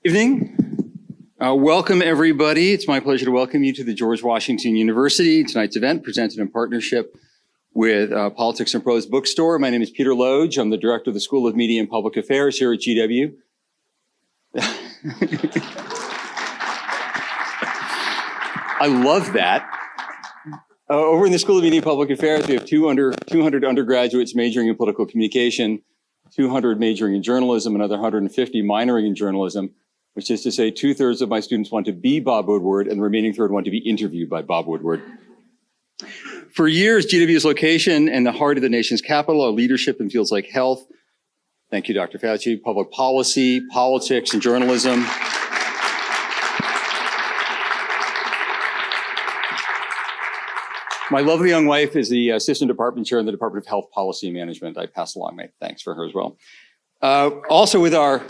Evening. Welcome, everybody. It's my pleasure to welcome you to the George Washington University. Tonight's event presented in partnership with Politics and Prose bookstore. My name is Peter Loge. I'm the director of the School of Media and Public Affairs here at GW. I love that. Over in the School of Media and Public Affairs, we have 200 undergraduates majoring in political communication, 200 majoring in journalism, another 150 minoring in journalism, which is to say 2/3 of my students want to be Bob Woodward and the remaining third want to be interviewed by Bob Woodward. For years, GW's location in the heart of the nation's capital, our leadership in fields like health, thank you, Dr. Fauci, public policy, politics, and journalism. My lovely young wife is the assistant department chair in the Department of Health Policy and Management. I pass along my thanks for her as well. Also with our...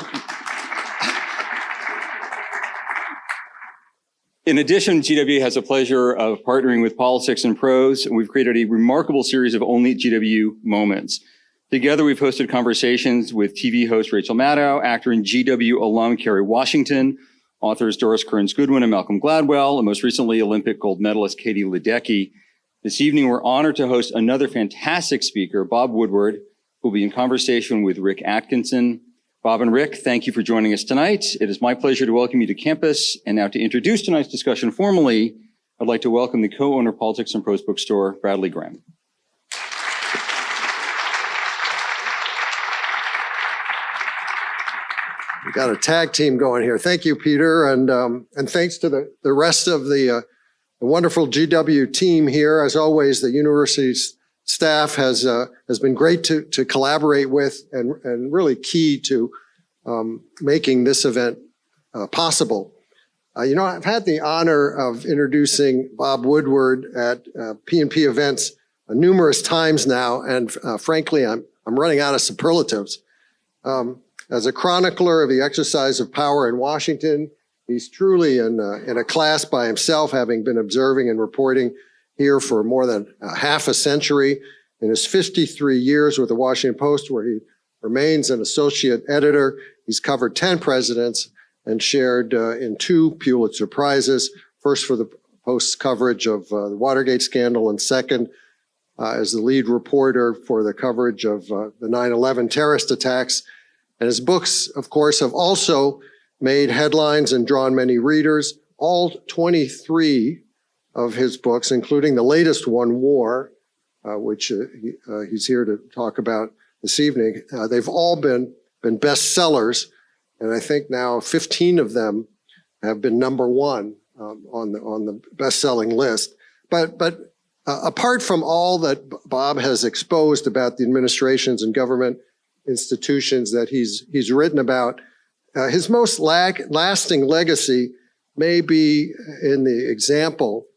In addition, GW has the pleasure of partnering with Politics and Prose, and we've created a remarkable series of Only GW moments. Together, we've hosted conversations with TV host Rachel Maddow, actor and GW alum Kerry Washington, authors Doris Kearns Goodwin and Malcolm Gladwell, and most recently, Olympic gold medalist Katie Ledecky. This evening, we're honored to host another fantastic speaker, Bob Woodward, who will be in conversation with Rick Atkinson. Bob and Rick, thank you for joining us tonight. It is my pleasure to welcome you to campus. And now to introduce tonight's discussion formally, I'd like to welcome the co-owner of Politics and Prose bookstore, Bradley Graham. We got a tag team going here. Thank you, Peter, and thanks to the rest of the wonderful GW team here. As always, the university's staff has been great to collaborate with and really key to making this event possible. I've had the honor of introducing Bob Woodward at P&P events numerous times now, and frankly, I'm running out of superlatives. As a chronicler of the exercise of power in Washington, he's truly in a class by himself, having been observing and reporting here for more than half a century. In his 53 years with the Washington Post, where he remains an associate editor, he's covered 10 presidents and shared in 2 Pulitzer Prizes, first for the Post's coverage of the Watergate scandal, and second as the lead reporter for the coverage of the 9/11 terrorist attacks. And his books, of course, have also made headlines and drawn many readers. All 23 of his books, including the latest one, War, which he's here to talk about this evening, they've all been bestsellers, and I think now 15 of them have been #1 on the best-selling list. But apart from all that Bob has exposed about the administrations and government institutions that he's written about, his most lasting legacy may be in the example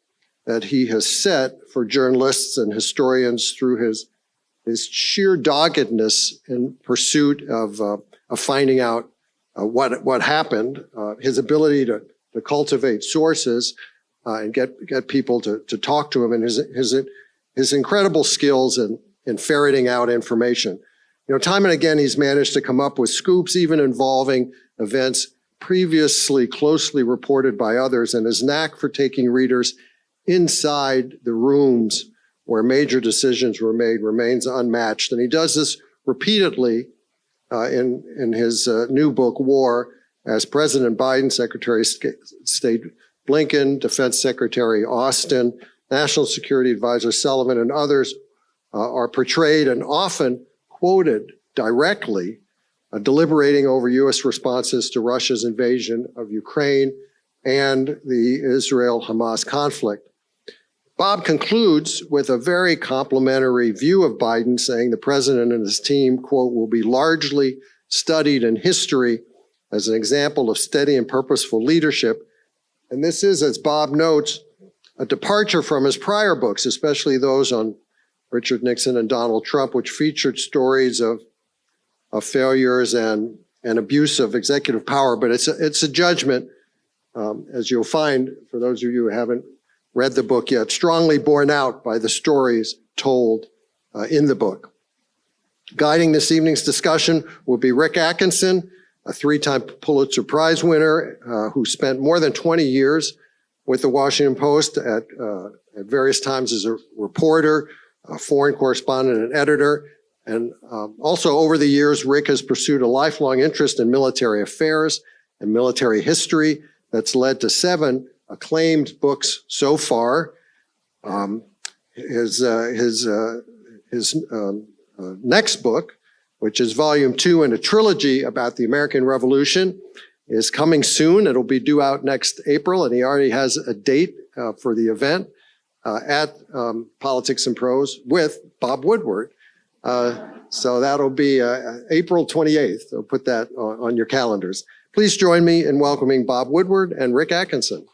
that he has set for journalists and historians through his sheer doggedness in pursuit of finding out what happened, his ability to cultivate sources and get people to talk to him, and his incredible skills in ferreting out information. Time and again, he's managed to come up with scoops, even involving events previously closely reported by others, and his knack for taking readers inside the rooms where major decisions were made remains unmatched. And he does this repeatedly in his new book, War, as President Biden, Secretary of State Blinken, Defense Secretary Austin, National Security Advisor Sullivan, and others are portrayed and often quoted directly, deliberating over U.S. responses to Russia's invasion of Ukraine and the Israel-Hamas conflict. Bob concludes with a very complimentary view of Biden, saying the president and his team, quote, will be largely studied in history as an example of steady and purposeful leadership. And this is, as Bob notes, a departure from his prior books, especially those on Richard Nixon and Donald Trump, which featured stories of failures and abuse of executive power. But it's a judgment, as you'll find, for those of you who haven't read the book yet, strongly borne out by the stories told in the book. Guiding this evening's discussion will be Rick Atkinson, a three-time Pulitzer Prize winner who spent more than 20 years with the Washington Post at various times as a reporter, a foreign correspondent and editor. And also over the years, Rick has pursued a lifelong interest in military affairs and military history that's led to 7 acclaimed books so far. His next book, which is volume 2 in a trilogy about the American Revolution, is coming soon. It'll be due out next April, and he already has a date for the event at Politics and Prose with Bob Woodward. So that'll be April 28th. So put that on your calendars. Please join me in welcoming Bob Woodward and Rick Atkinson.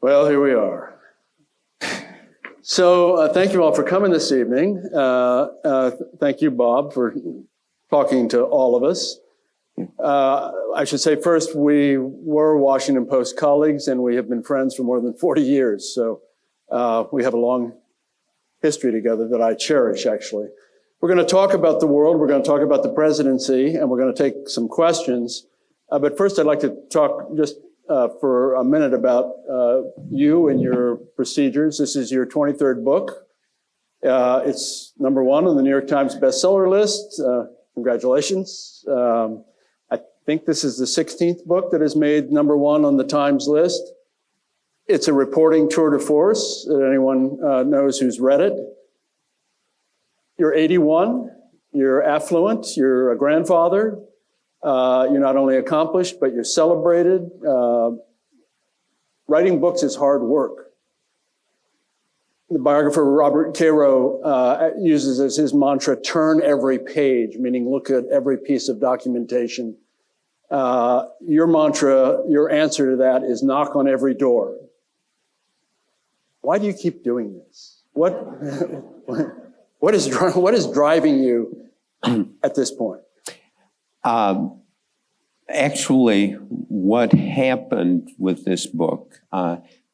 Well, here we are. So thank you all for coming this evening. Thank you, Bob, for talking to all of us. I should say first, we were Washington Post colleagues, and we have been friends for more than 40 years. So we have a long history together that I cherish, actually. We're going to talk about the world. We're going to talk about the presidency, and we're going to take some questions. But first, I'd like to talk just for a minute about you and your procedures. This is your 23rd book. It's #1 on the New York Times bestseller list. Congratulations. I think this is the 16th book that is made #1 on the Times list. It's a reporting tour de force that anyone knows who's read it. You're 81, you're affluent, you're a grandfather. You're not only accomplished, but you're celebrated. Writing books is hard work. The biographer Robert Caro uses as his mantra, turn every page, meaning look at every piece of documentation. Your mantra, your answer to that is knock on every door. Why do you keep doing this? What is driving you at this point? Actually, what happened with this book,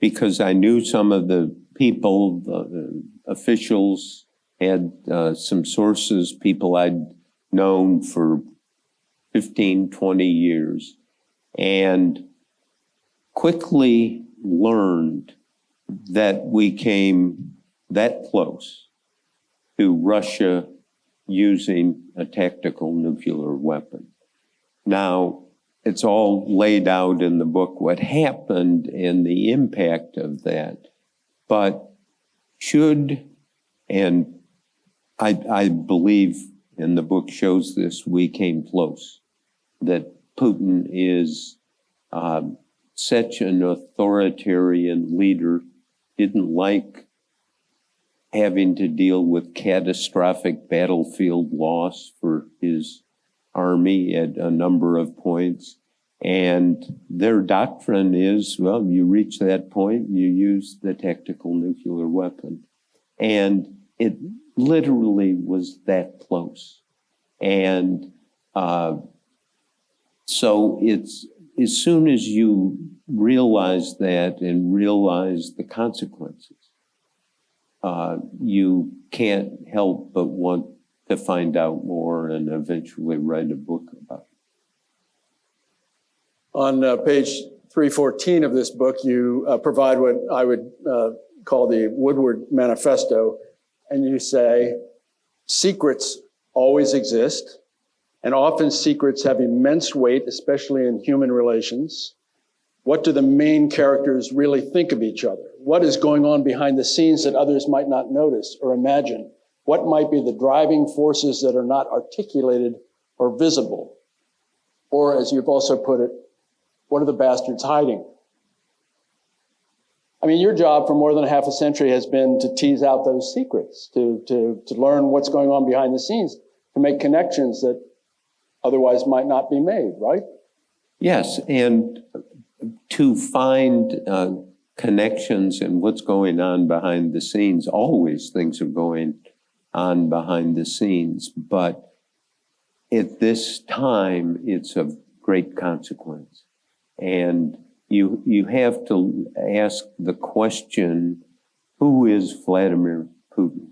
because I knew some of the people, the officials, had some sources, people I'd known for 15, 20 years, and quickly learned that we came that close to Russia using a tactical nuclear weapon. Now, it's all laid out in the book what happened and the impact of that. But should, and I believe, and the book shows this, we came close, that Putin is such an authoritarian leader, didn't like having to deal with catastrophic battlefield loss for his army at a number of points. And their doctrine is, well, you reach that point, you use the tactical nuclear weapon. And it literally was that close. And so it's, as soon as you realize that and realize the consequences, you can't help but want to find out more and eventually write a book about it. On page 314 of this book, you provide what I would call the Woodward Manifesto, and you say, secrets always exist, and often secrets have immense weight, especially in human relations. What do the main characters really think of each other? What is going on behind the scenes that others might not notice or imagine? What might be the driving forces that are not articulated or visible? Or, as you've also put it, what are the bastards hiding? I mean, your job for more than half a century has been to tease out those secrets, to learn what's going on behind the scenes, to make connections that otherwise might not be made, right? Yes, and to find connections and what's going on behind the scenes. Always things are going on behind the scenes, but at this time, it's of great consequence. And you have to ask the question, who is Vladimir Putin,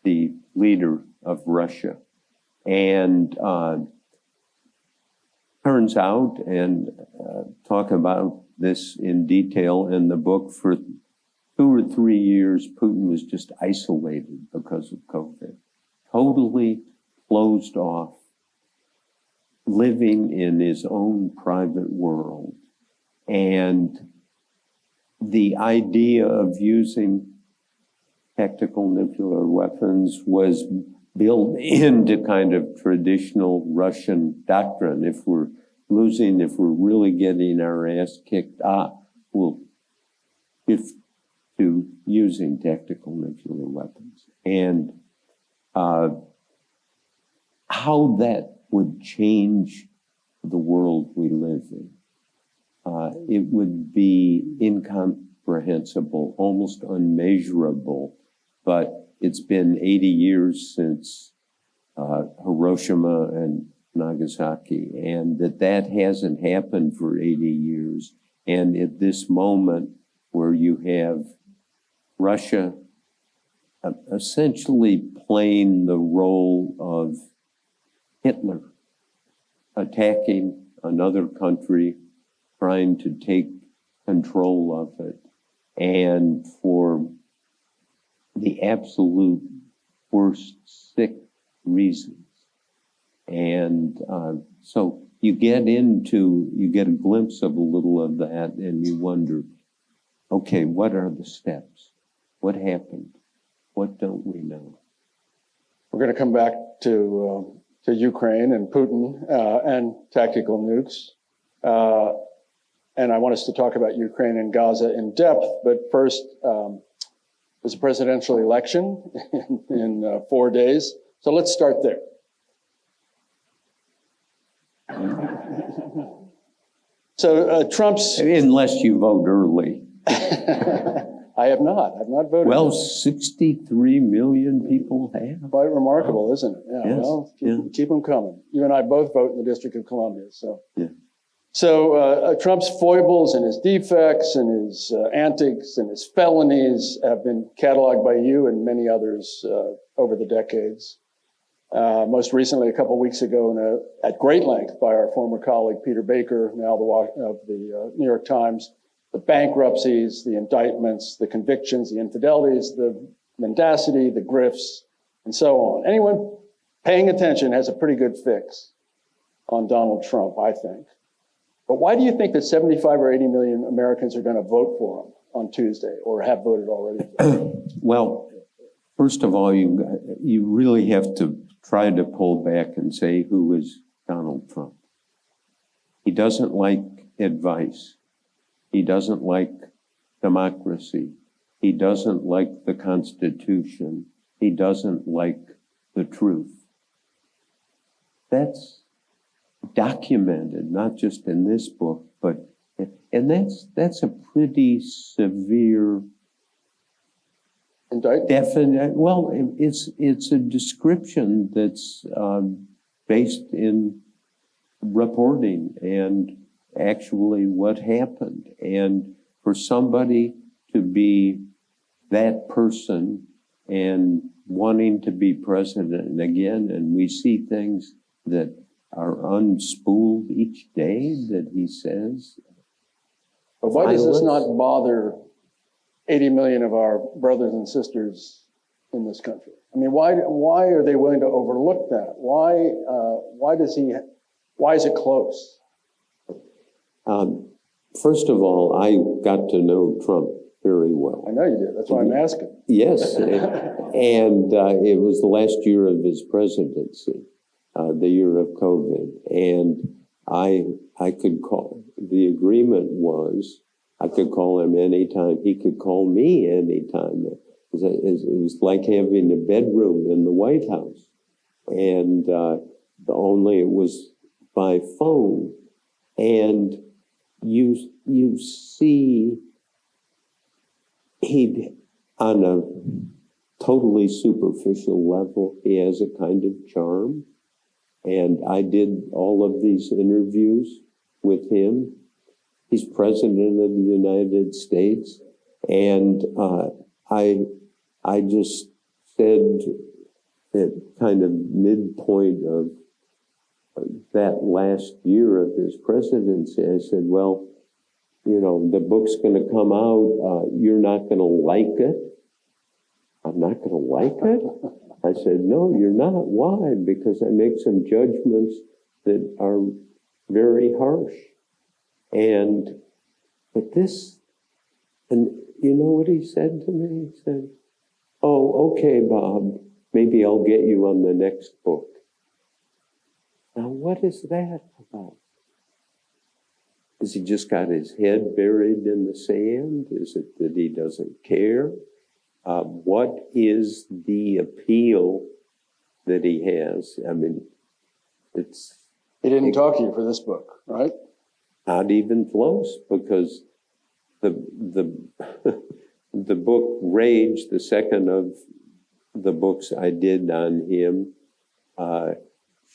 the leader of Russia? And turns out, and talk about this in detail in the book, for 2 or 3 years, Putin was just isolated because of COVID, totally closed off, living in his own private world. And the idea of using tactical nuclear weapons was built into kind of traditional Russian doctrine. If we're losing, if we're really getting our ass kicked, we'll shift to using tactical nuclear weapons. And how that would change the world we live in. It would be incomprehensible, almost unmeasurable, but it's been 80 years since Hiroshima and Nagasaki, and that hasn't happened for 80 years. And at this moment where you have Russia essentially playing the role of Hitler, attacking another country, trying to take control of it, and for the absolute worst, sick reasons. And so you get a glimpse of a little of that, and you wonder, okay, what are the steps? What happened? What don't we know? We're going to come back to Ukraine and Putin and tactical nukes. And I want us to talk about Ukraine and Gaza in depth. But first, there's a presidential election in 4 days. So let's start there. So Trump's... Unless you vote early. I have not. I've not voted. Well, 63 million people have. Quite remarkable, isn't it? Yeah. Yes. Well, keep them coming. You and I both vote in the District of Columbia. So, yeah. So Trump's foibles and his defects and his antics and his felonies have been cataloged by you and many others over the decades. Most recently, a couple of weeks ago, at great length by our former colleague Peter Baker, now of the New York Times, the bankruptcies, the indictments, the convictions, the infidelities, the mendacity, the grifts, and so on. Anyone paying attention has a pretty good fix on Donald Trump, I think. But why do you think that 75 or 80 million Americans are going to vote for him on Tuesday, or have voted already? Well, first of all, you really have to try to pull back and say, who is Donald Trump? He doesn't like advice. He doesn't like democracy. He doesn't like the Constitution. He doesn't like the truth. That's documented, not just in this book, and that's a pretty severe indictment. Well, it's a description that's based in reporting and actually what happened. And for somebody to be that person and wanting to be president again, and we see things that are unspooled each day that he says. But why does this not bother 80 million of our brothers and sisters in this country? I mean, why are they willing to overlook that? Why is it close? First of all, I got to know Trump very well. I know you did. That's why I'm asking. Yes, and it was the last year of his presidency, the year of COVID, and I could call. The agreement was I could call him anytime. He could call me anytime. It was like having a bedroom in the White House, and only it was by phone. And you see he, on a totally superficial level, he has a kind of charm. And I did all of these interviews with him. He's president of the United States. And I just said at kind of midpoint of that last year of his presidency, I said, well, you know, the book's going to come out. You're not going to like it. I'm not going to like it? I said, no, you're not. Why? Because I make some judgments that are very harsh. But this, and you know what he said to me? He said, oh, okay, Bob, maybe I'll get you on the next book. Now, what is that about? Has he just got his head buried in the sand? Is it that he doesn't care? What is the appeal that he has? I mean, He didn't talk to you for this book, right? not even close, because the book Rage, the second of the books I did on him,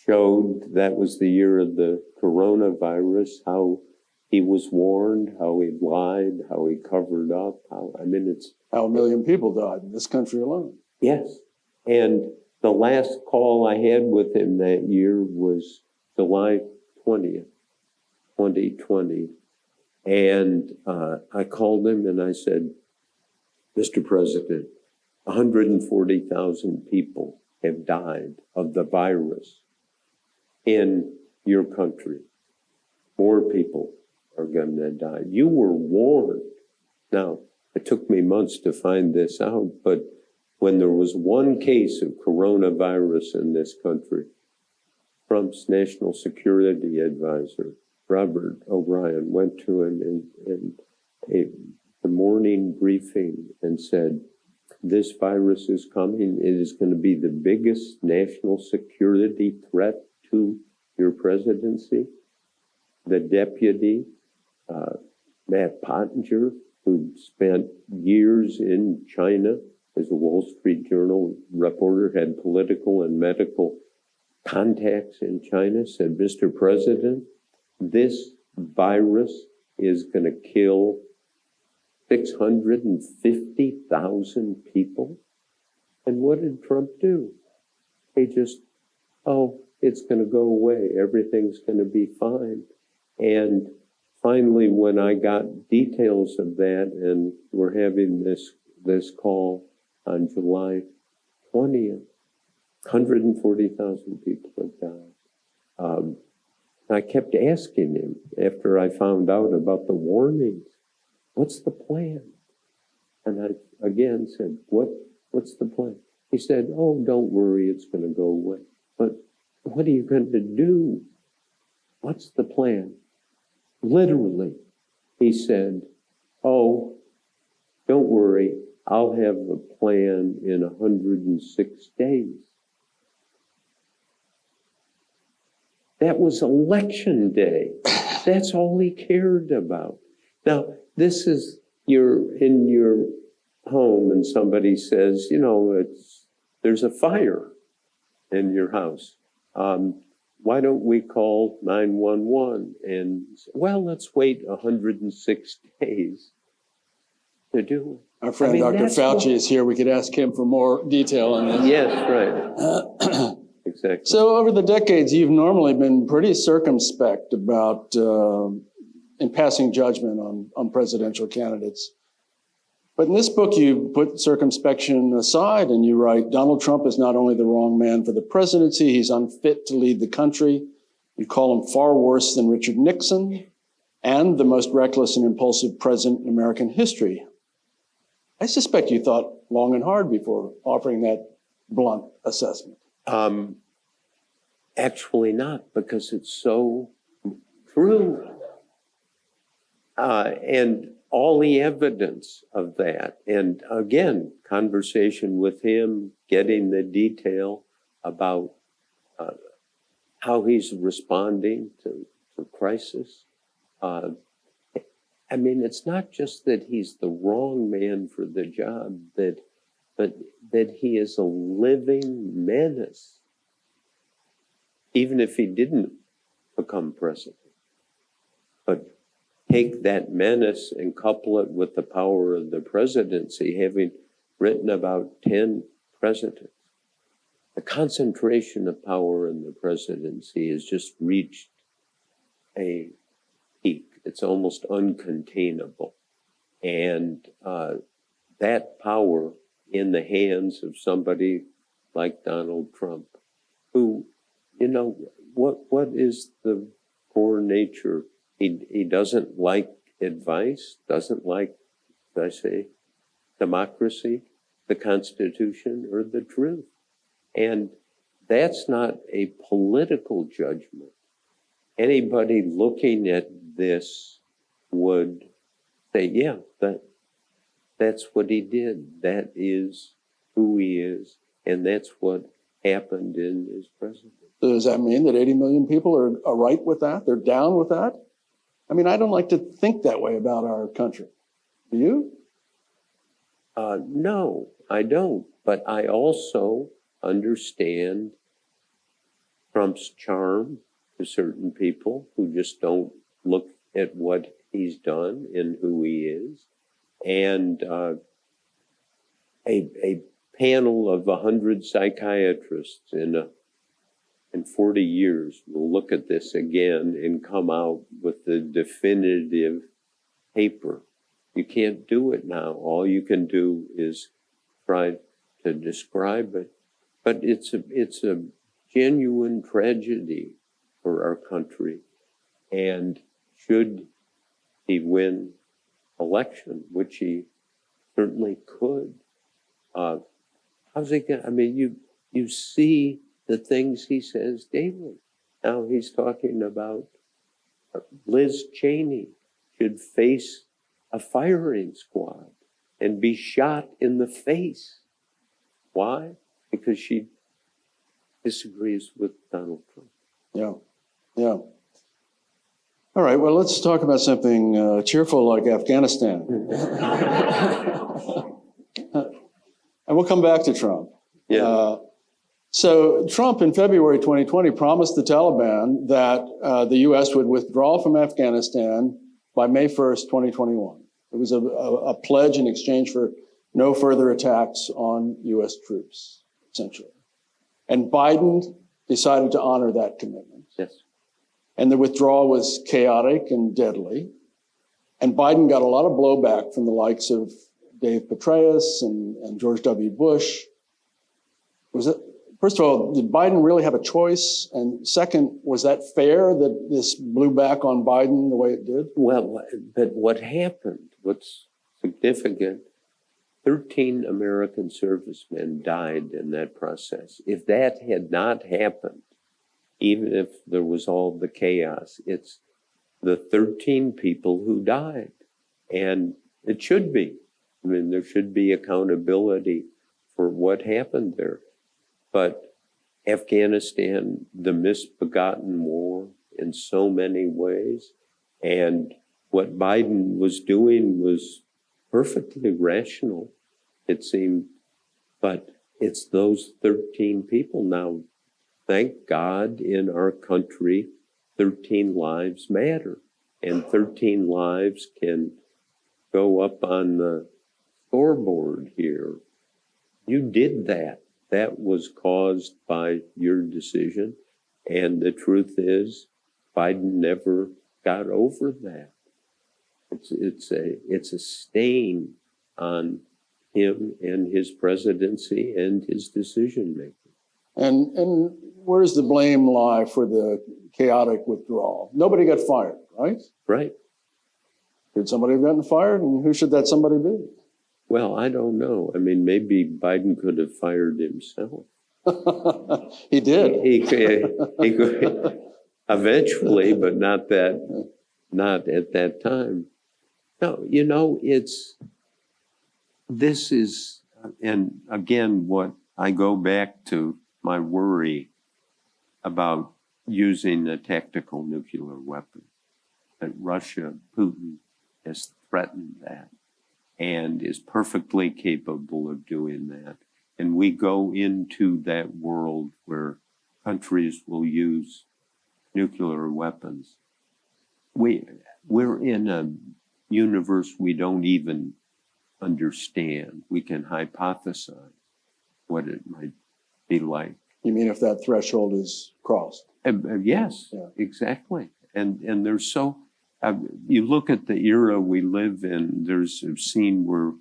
showed that was the year of the coronavirus, how he was warned, how he lied, how he covered up, how 1 million people died in this country alone. yes. And the last call I had with him that year was July 20th, 2020. And I called him and I said, Mr. President, 140,000 people have died of the virus in your country. More people are going to die. You were warned. Now, it took me months to find this out, but when there was one case of coronavirus in this country, Trump's national security advisor, Robert O'Brien, went to him in the morning briefing and said, this virus is coming. It is going to be the biggest national security threat to your presidency. The deputy, Matt Pottinger, who spent years in China as a Wall Street Journal reporter, had political and medical contacts in China, said, Mr. President, this virus is going to kill 650,000 people. And what did Trump do? He just, it's going to go away. Everything's going to be fine. And finally, when I got details of that, and we're having this call on July 20th, 140,000 people have died. I kept asking him after I found out about the warnings, what's the plan? And I again said, what's the plan? He said, oh, don't worry, it's going to go away. But what are you going to do? What's the plan? Literally, he said, oh, don't worry, I'll have a plan in 106 days. That was election day. That's all he cared about. Now, this is, you're in your home and somebody says, there's a fire in your house. Why don't we call 911? And, well, let's wait 106 days to do it. Our friend Dr. Fauci is here. We could ask him for more detail on this. Yes, right. Exactly. So over the decades, you've normally been pretty circumspect about in passing judgment on presidential candidates. But in this book, you put circumspection aside and you write, Donald Trump is not only the wrong man for the presidency, he's unfit to lead the country. You call him far worse than Richard Nixon and the most reckless and impulsive president in American history. I suspect you thought long and hard before offering that blunt assessment. Actually not, because it's so true. And all the evidence of that, and again, conversation with him, getting the detail about how he's responding to crisis. I mean, it's not just that he's the wrong man for the job, but that he is a living menace, even if he didn't become president. But take that menace and couple it with the power of the presidency, having written about 10 presidents. The concentration of power in the presidency has just reached a peak. It's almost uncontainable. And that power in the hands of somebody like Donald Trump, who, you know, what is the core nature? He doesn't like advice, doesn't like, did I say, democracy, the Constitution, or the truth. And that's not a political judgment. Anybody looking at this would say, yeah, that's what he did. That is who he is. And that's what happened in his presidency. Does that mean that 80 million people are right with that? They're down with that? I mean, I don't like to think that way about our country. Do you? No, I don't. But I also understand Trump's charm to certain people who just don't look at what he's done and who he is. And a panel of 100 psychiatrists in 40 years will look at this again and come out with the definitive paper. You can't do it now. All you can do is try to describe it. But it's a genuine tragedy for our country. And should he win election, which he certainly could, how's he going? I mean, you see the things he says daily. Now he's talking about Liz Cheney should face a firing squad and be shot in the face. Why? Because she disagrees with Donald Trump. Yeah. All right, well, let's talk about something cheerful like Afghanistan. And we'll come back to Trump. Yeah. So Trump in February 2020 promised the Taliban that the U.S. would withdraw from Afghanistan by May 1st, 2021. It was a pledge in exchange for no further attacks on U.S. troops, essentially. And Biden decided to honor that commitment. Yes. And the withdrawal was chaotic and deadly. And Biden got a lot of blowback from the likes of Dave Petraeus and George W. Bush. First of all, did Biden really have a choice? And second, was that fair that this blew back on Biden the way it did? Well, but what happened, what's significant, 13 American servicemen died in that process. If that had not happened, even if there was all the chaos, it's the 13 people who died. And it should be. I mean, there should be accountability for what happened there. But Afghanistan, the misbegotten war in so many ways, and what Biden was doing was perfectly rational, it seemed, but it's those 13 people now. Thank God in our country, 13 lives matter, and 13 lives can go up on the scoreboard here. You did that. That was caused by your decision. And the truth is, Biden never got over that. It's a stain on him and his presidency and his decision making. And where's the blame lie for the chaotic withdrawal? Nobody got fired, right? Right. Could somebody have gotten fired? And who should that somebody be? Well, I don't know. I mean, maybe Biden could have fired himself. He did. He could eventually, but not at that time. No, you know, this is, and again, what I go back to my worry about using a tactical nuclear weapon, that Russia, Putin, has threatened that and is perfectly capable of doing that. And we go into that world where countries will use nuclear weapons. We're in a universe we don't even understand. We can hypothesize what it might be like. You mean if that threshold is crossed? Yes, Yeah. exactly. And there's so, you look at the era we live in, there's a scene where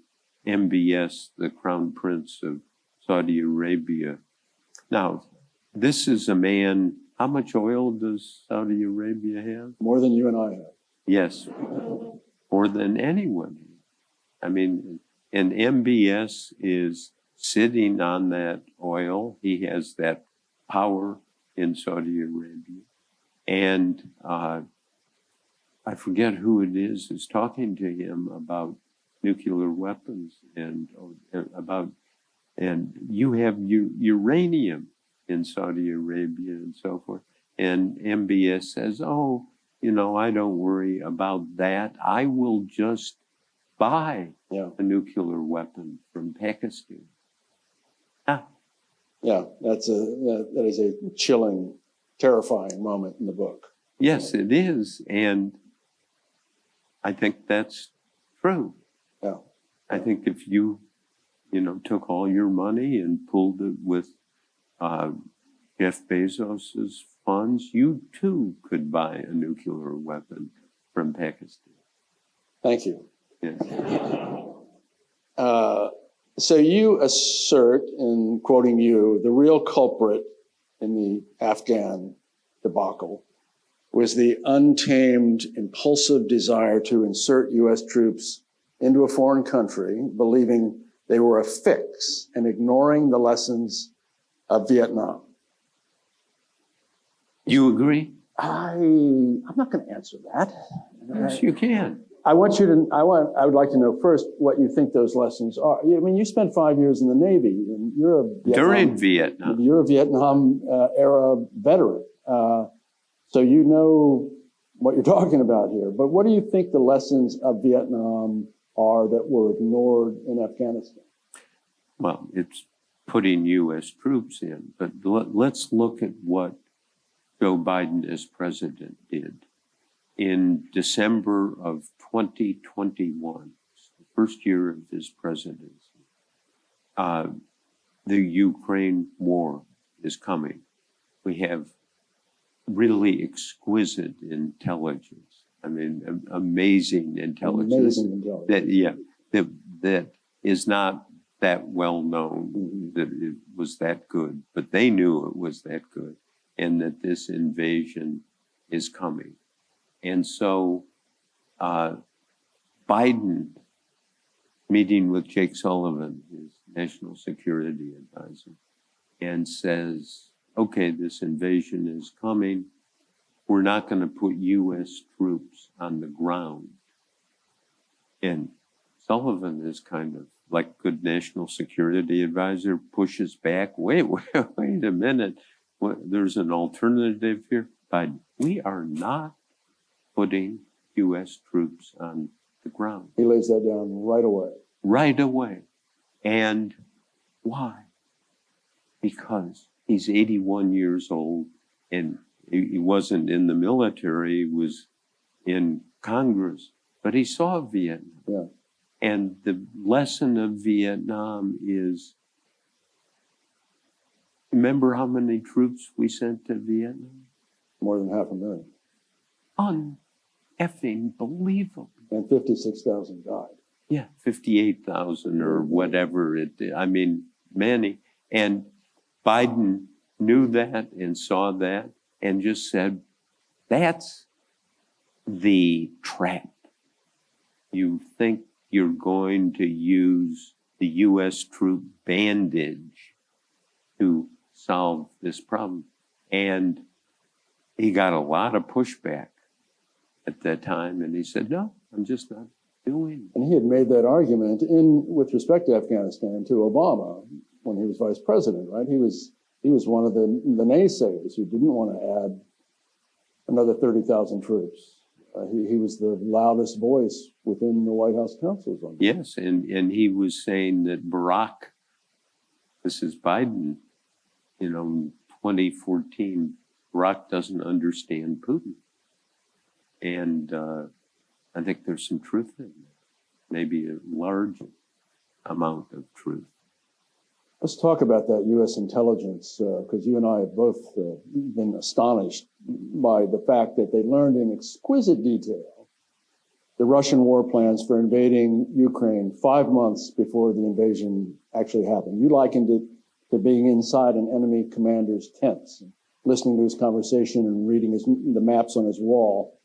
MBS, the Crown Prince of Saudi Arabia. Now, this is a man, how much oil does Saudi Arabia have? More than you and I have. Yes, more than anyone. I mean, and MBS is sitting on that oil. He has that power in Saudi Arabia. And I forget who it is who's talking to him about nuclear weapons and you have uranium in Saudi Arabia and so forth. And MBS says, oh, I don't worry about that. I will just buy a nuclear weapon from Pakistan. Yeah, that is a chilling, terrifying moment in the book. Yes, it is. And I think that's true. Yeah. I think if you, took all your money and pooled it with Jeff Bezos's funds, you too could buy a nuclear weapon from Pakistan. Thank you. Yes. So you assert, in quoting you, the real culprit in the Afghan debacle was the untamed, impulsive desire to insert U.S. troops into a foreign country, believing they were a fix and ignoring the lessons of Vietnam. You agree? I'm not going to answer that. Yes, you can. I would like to know first what you think those lessons are. I mean, you spent 5 years in the Navy, and you're a Vietnam era veteran. So you know what you're talking about here. But what do you think the lessons of Vietnam are that were ignored in Afghanistan? Well, it's putting U.S. troops in, but let's look at what Joe Biden as president did. In December of 2021, the first year of his presidency, the Ukraine war is coming. We have really exquisite intelligence. I mean, amazing intelligence. Amazing intelligence. That is not that well known that it was that good, but they knew it was that good, and that this invasion is coming. And so Biden, meeting with Jake Sullivan, his national security advisor, and says, okay, this invasion is coming. We're not going to put U.S. troops on the ground. And Sullivan is kind of like good national security advisor, pushes back. Wait a minute. There's an alternative here. Biden, we are not putting U.S. troops on the ground. He lays that down right away. Right away. And why? Because he's 81 years old and he wasn't in the military, he was in Congress, but he saw Vietnam. Yeah. And the lesson of Vietnam is, remember how many troops we sent to Vietnam? More than 500,000. Un-effing believable. And 56,000 died. Yeah, 58,000 or whatever many. And Biden knew that and saw that and just said, that's the trap. You think you're going to use the U.S. troop bandage to solve this problem. And he got a lot of pushback at that time. And he said, no, I'm just not doing it. And he had made that argument with respect to Afghanistan to Obama when he was vice president, right? He was one of the naysayers who didn't want to add another 30,000 troops He was the loudest voice within the White House counsels on that. Yes, and he was saying that Barack, this is Biden, 2014, Barack doesn't understand Putin. And I think there's some truth in that, maybe a large amount of truth. Let's talk about that U.S. intelligence, because you and I have both been astonished by the fact that they learned in exquisite detail the Russian war plans for invading Ukraine 5 months before the invasion actually happened. You likened it to being inside an enemy commander's tents, listening to his conversation and reading the maps on his wall.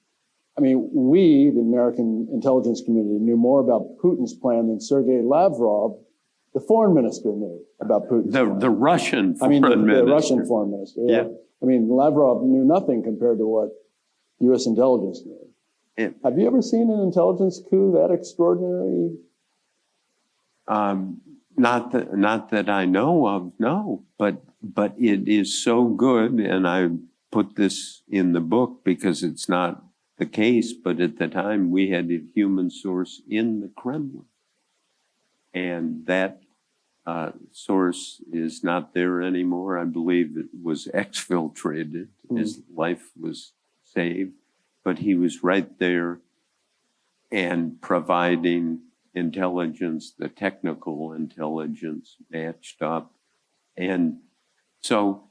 I mean, we, the American intelligence community, knew more about Putin's plan than Sergei Lavrov, the foreign minister, knew about Putin's plan. The Russian foreign the minister. Russian foreign minister, yeah. Yeah. I mean, Lavrov knew nothing compared to what U.S. intelligence knew. Yeah. Have you ever seen an intelligence coup that extraordinary? Not that I know of, no. But it is so good, and I put this in the book because it's not the case, but at the time we had a human source in the Kremlin. And that source is not there anymore. I believe it was exfiltrated. His life was saved, but he was right there and providing intelligence, the technical intelligence matched up. And so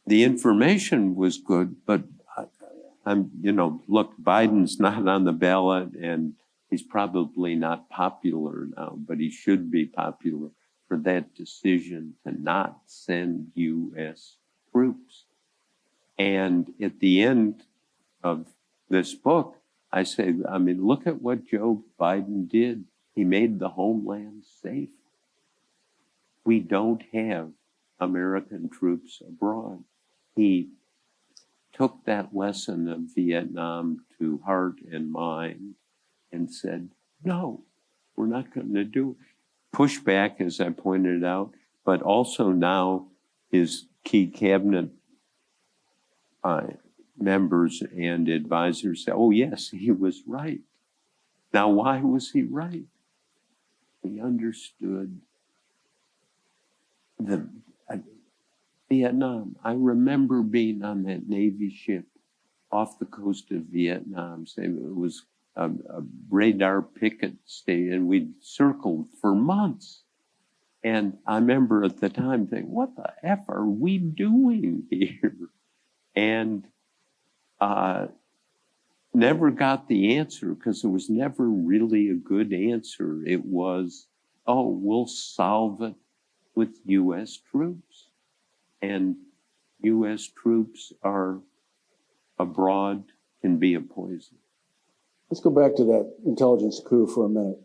the information was good, but look, Biden's not on the ballot and he's probably not popular now, but he should be popular for that decision to not send U.S. troops. And at the end of this book, I say, look at what Joe Biden did. He made the homeland safe. We don't have American troops abroad. He took that lesson of Vietnam to heart and mind and said, no, we're not going to do it. Push back, as I pointed out, but also now his key cabinet members and advisors say, oh, yes, he was right. Now, why was he right? He understood the Vietnam. I remember being on that Navy ship off the coast of Vietnam. It was a radar picket station, and we'd circled for months. And I remember at the time thinking, what the F are we doing here? And never got the answer because there was never really a good answer. It was, oh, we'll solve it with U.S. troops. And U.S. troops are abroad can be a poison. Let's go back to that intelligence coup for a minute.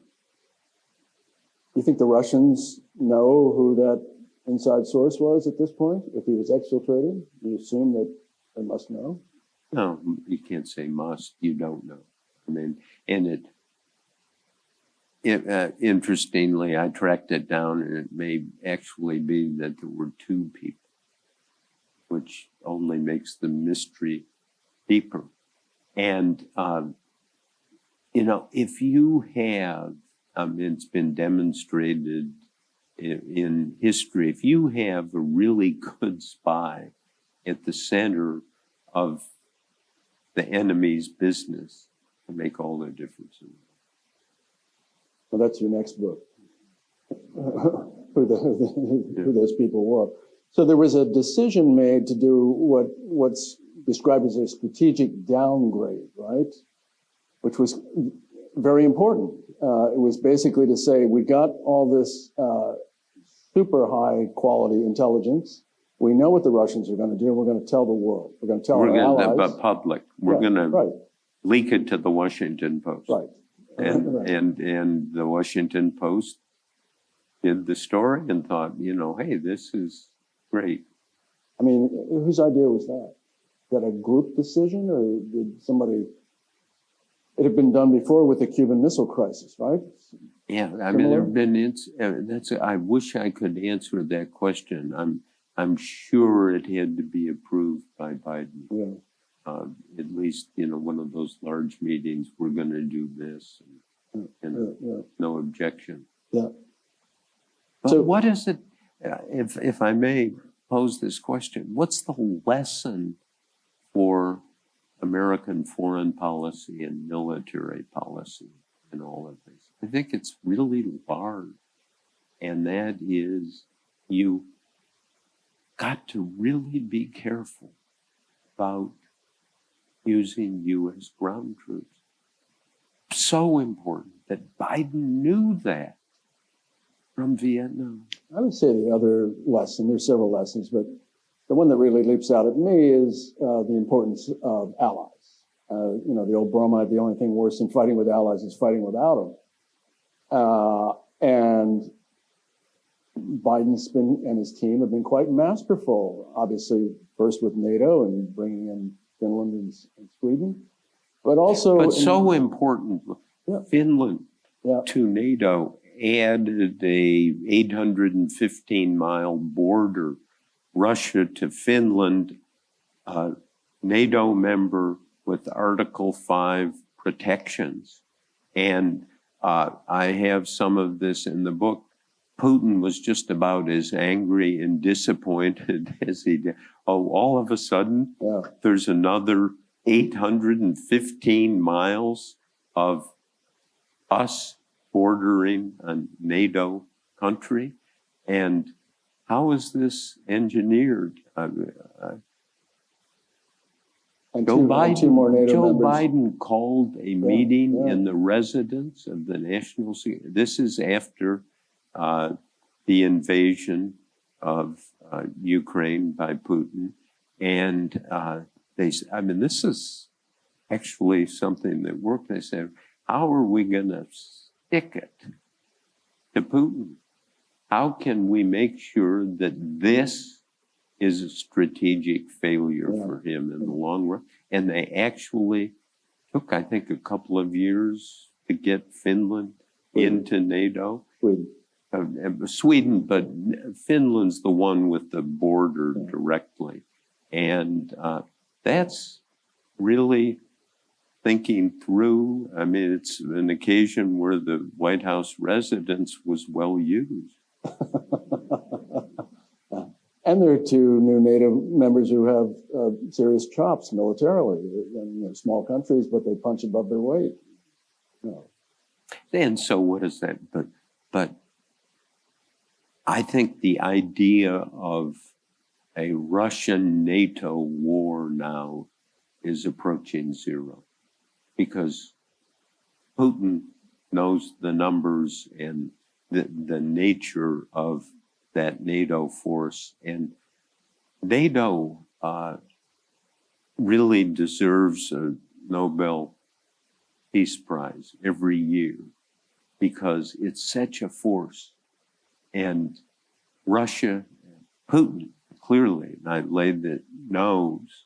You think the Russians know who that inside source was at this point? If he was exfiltrated, you assume that they must know? No, you can't say must. You don't know. And interestingly, I tracked it down, and it may actually be that there were two people, which only makes the mystery deeper. And if you have, it's been demonstrated in history, if you have a really good spy at the center of the enemy's business, to make all the difference in the world. Well, that's your next book. Who those people were. So there was a decision made to do what's described as a strategic downgrade, right? Which was very important. It was basically to say, we got all this super high quality intelligence. We know what the Russians are going to do. We're going to tell the world. We're going to tell our allies. The public. We're going to leak it to the Washington Post. Right. And the Washington Post did the story and thought, hey, this is great. I mean, whose idea was that? That a group decision, or did somebody? It had been done before with the Cuban Missile Crisis, right? Yeah, there have been. I wish I could answer that question. I'm sure it had to be approved by Biden. Yeah. at least, one of those large meetings, we're going to do this, and no objection. Yeah. But So- what is it, if I may pose this question, what's the lesson for American foreign policy and military policy in all of this? I think it's really large, and that is you got to really be careful about using U.S. ground troops. So important that Biden knew that from Vietnam. I would say the other lesson, there's several lessons, but the one that really leaps out at me is the importance of allies. The old bromide, the only thing worse than fighting with allies is fighting without them. And Biden's been, and his team have been quite masterful, obviously, first with NATO and bringing in Finland and Sweden, but also. But so important, Yeah. Finland Yeah. to NATO added a 815-mile border, Russia to Finland, NATO member with Article 5 protections. And I have some of this in the book. Putin was just about as angry and disappointed as he did. Oh, all of a sudden, there's another 815 miles of us bordering a NATO country. And how is this engineered? And Joe two more NATO members. Biden called a meeting yeah. in the residence of the National Security. This is after the invasion of Ukraine by Putin. And this is actually something that worked. They said, how are we going to stick it to Putin? How can we make sure that this is a strategic failure for him in the long run? And they actually took, I think, a couple of years to get Finland into NATO. Sweden, but Finland's the one with the border directly. And that's really thinking through. I mean, it's an occasion where the White House residence was well used. And there are two new NATO members who have serious chops militarily. Small countries, but they punch above their weight. And so what is that? But I think the idea of a Russian NATO war now is approaching zero, because Putin knows the numbers and the nature of that NATO force. And NATO really deserves a Nobel Peace Prize every year, because it's such a force. And Russia, Putin, clearly, knows,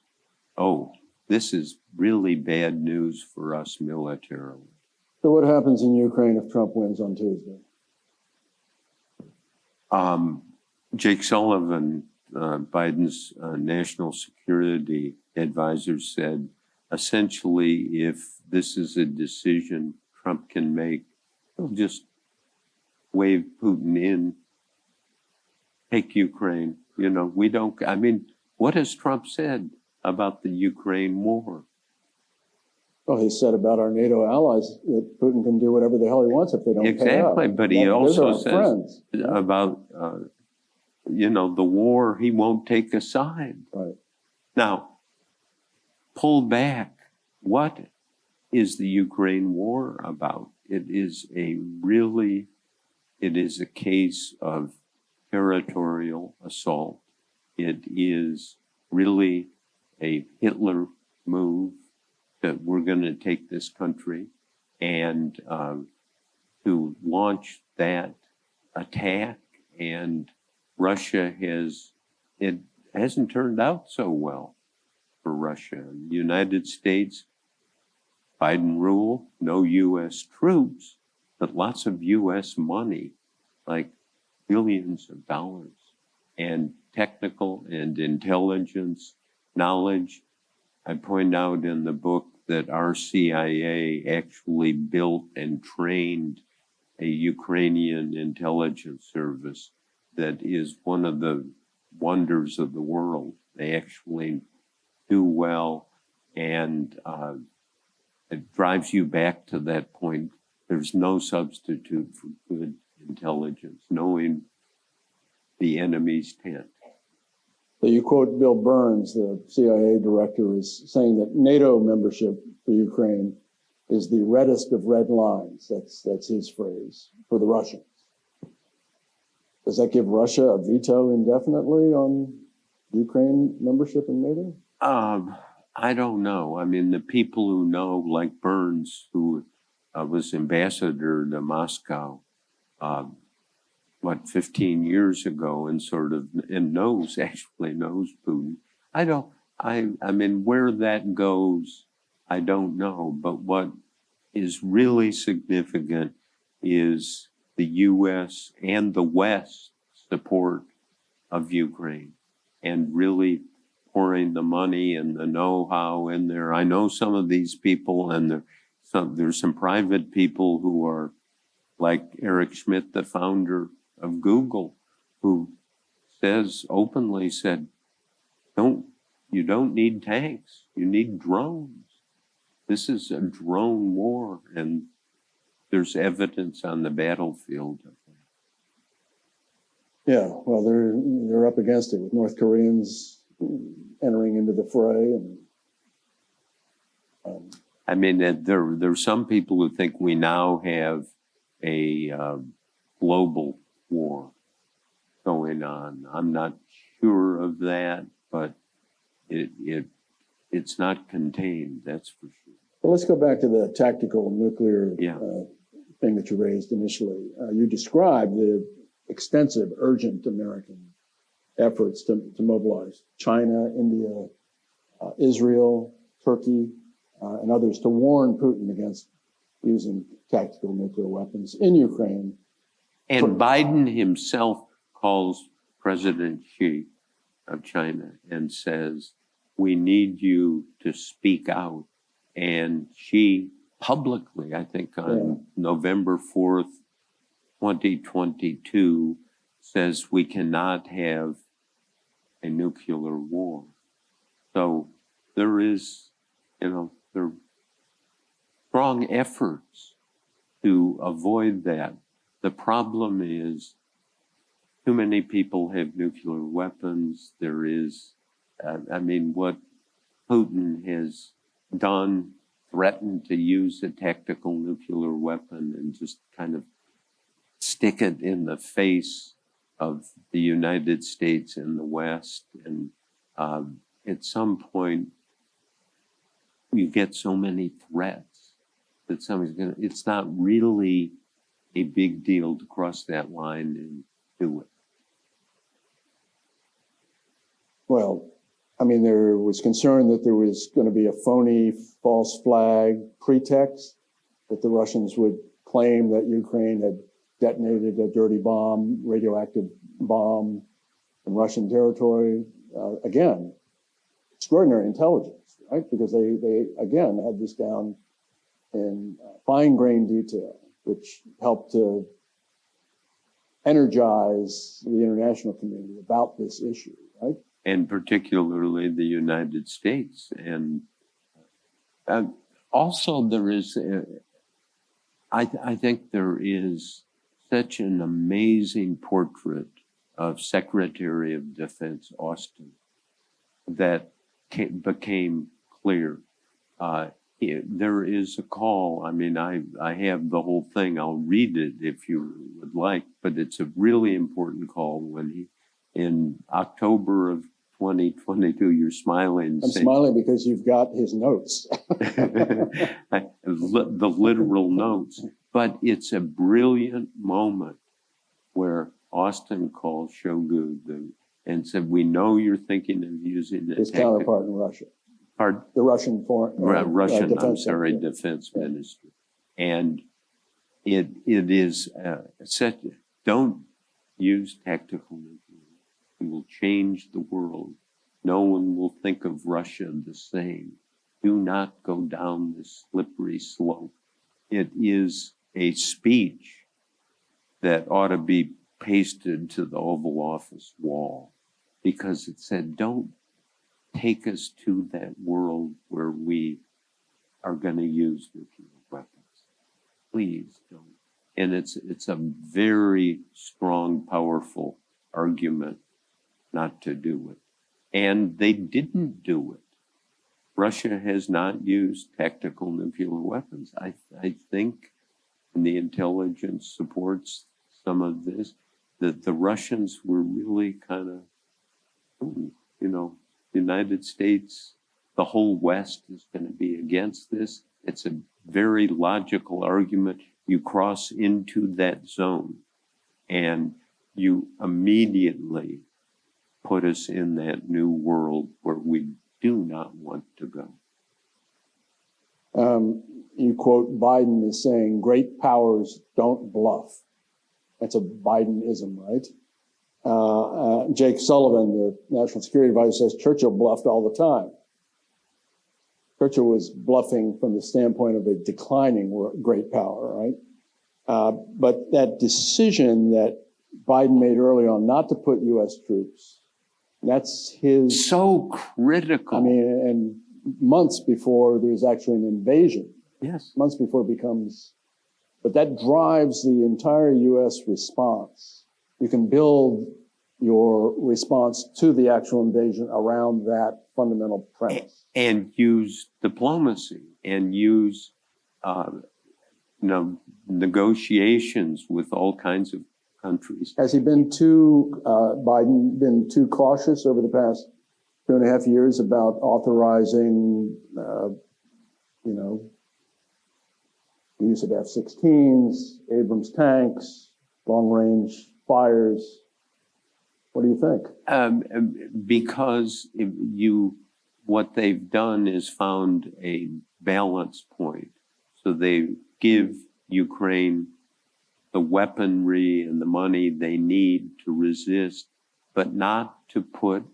this is really bad news for us militarily. So what happens in Ukraine if Trump wins on Tuesday? Jake Sullivan, Biden's national security advisor, said, essentially, if this is a decision Trump can make, he'll just wave Putin in, take Ukraine. What has Trump said about the Ukraine war? Well, he said about our NATO allies that Putin can do whatever the hell he wants if they don't pay up. Exactly, but he also says friends. about, the war, he won't take a side. Right. Now, pull back. What is the Ukraine war about? It is a case of territorial assault. It is really a Hitler move that we're going to take this country, and to launch that attack. And Russia it hasn't turned out so well for Russia. The United States, Biden rule, no U.S. troops, but lots of U.S. money, like billions of dollars, and technical and intelligence knowledge. I point out in the book that our CIA actually built and trained a Ukrainian intelligence service that is one of the wonders of the world. They actually do well, and it drives you back to that point. There's no substitute for good intelligence, knowing the enemy's tent. So you quote Bill Burns, the CIA director, as saying that NATO membership for Ukraine is the reddest of red lines. That's his phrase for the Russians. Does that give Russia a veto indefinitely on Ukraine membership in NATO? I don't know. I mean, the people who know, like Burns, who was ambassador to Moscow, 15 years ago, and actually knows Putin. I mean, where that goes, I don't know. But what is really significant is the U.S. and the West support of Ukraine, and really pouring the money and the know-how in there. I know some of these people, and there's some private people who are like Eric Schmidt, the founder of Google, who openly said, you don't need tanks, you need drones. This is a drone war, and there's evidence on the battlefield of that. Yeah, well, they're up against it with North Koreans entering into the fray, and I mean, there's some people who think we now have a global war going on. I'm not sure of that, but it's not contained, that's for sure. Well, let's go back to the tactical nuclear thing that you raised initially. You described the extensive, urgent American efforts to mobilize China, India, Israel, Turkey, and others to warn Putin against using tactical nuclear weapons in Ukraine. And Biden himself calls President Xi of China and says, we need you to speak out. And Xi publicly, I think on November 4th, 2022, says we cannot have a nuclear war. So there is, there are strong efforts to avoid that. The problem is too many people have nuclear weapons. There is, what Putin has done, threatened to use a tactical nuclear weapon and just kind of stick it in the face of the United States and the West. And at some point, you get so many threats that it's not really a big deal to cross that line and do it. Well, there was concern that there was going to be a phony false flag pretext, that the Russians would claim that Ukraine had detonated a dirty bomb, radioactive bomb in Russian territory. Again, extraordinary intelligence, right? Because they again had this down in fine-grained detail, which helped to energize the international community about this issue, right? And particularly the United States. And also there is, I think there is such an amazing portrait of Secretary of Defense Austin that became clear. There is a call. I have the whole thing. I'll read it if you would like, but it's a really important call when in October of 2022, you're smiling. I'm smiling because you've got his notes. The literal notes. But it's a brilliant moment where Austin called Shogu and said, we know you're thinking of using it. His counterpart in Russia. The Russian defense minister. And it is don't use tactical nuclear. It will change the world. no one will think of Russia the same. Do not go down this slippery slope. It is a speech that ought to be pasted to the Oval Office wall, because it said, don't take us to that world where we are going to use nuclear weapons. Please don't. And it's a very strong, powerful argument not to do it. And they didn't do it. Russia has not used tactical nuclear weapons. I think, and the intelligence supports some of this, that the Russians were really kind of, you know, the United States, the whole West is going to be against this. It's a very logical argument. You cross into that zone and you immediately put us in that new world where we do not want to go. You quote Biden as saying, great powers don't bluff. That's a Bidenism, right? Jake Sullivan, the National Security Advisor, says Churchill bluffed all the time. Churchill was bluffing from the standpoint of a declining great power, right? But that decision that Biden made early on not to put U.S. troops, that's his... So critical. I mean, and months before there's actually an invasion. Yes. Months before it becomes... But that drives the entire U.S. response. You can build your response to the actual invasion around that fundamental premise. And use diplomacy and use negotiations with all kinds of countries. Has he been Biden been too cautious over the past 2.5 years about authorizing, the use of F-16s, Abrams tanks, long-range fires? What do you think? Because what they've done is found a balance point. So they give Ukraine the weaponry and the money they need to resist, but not to put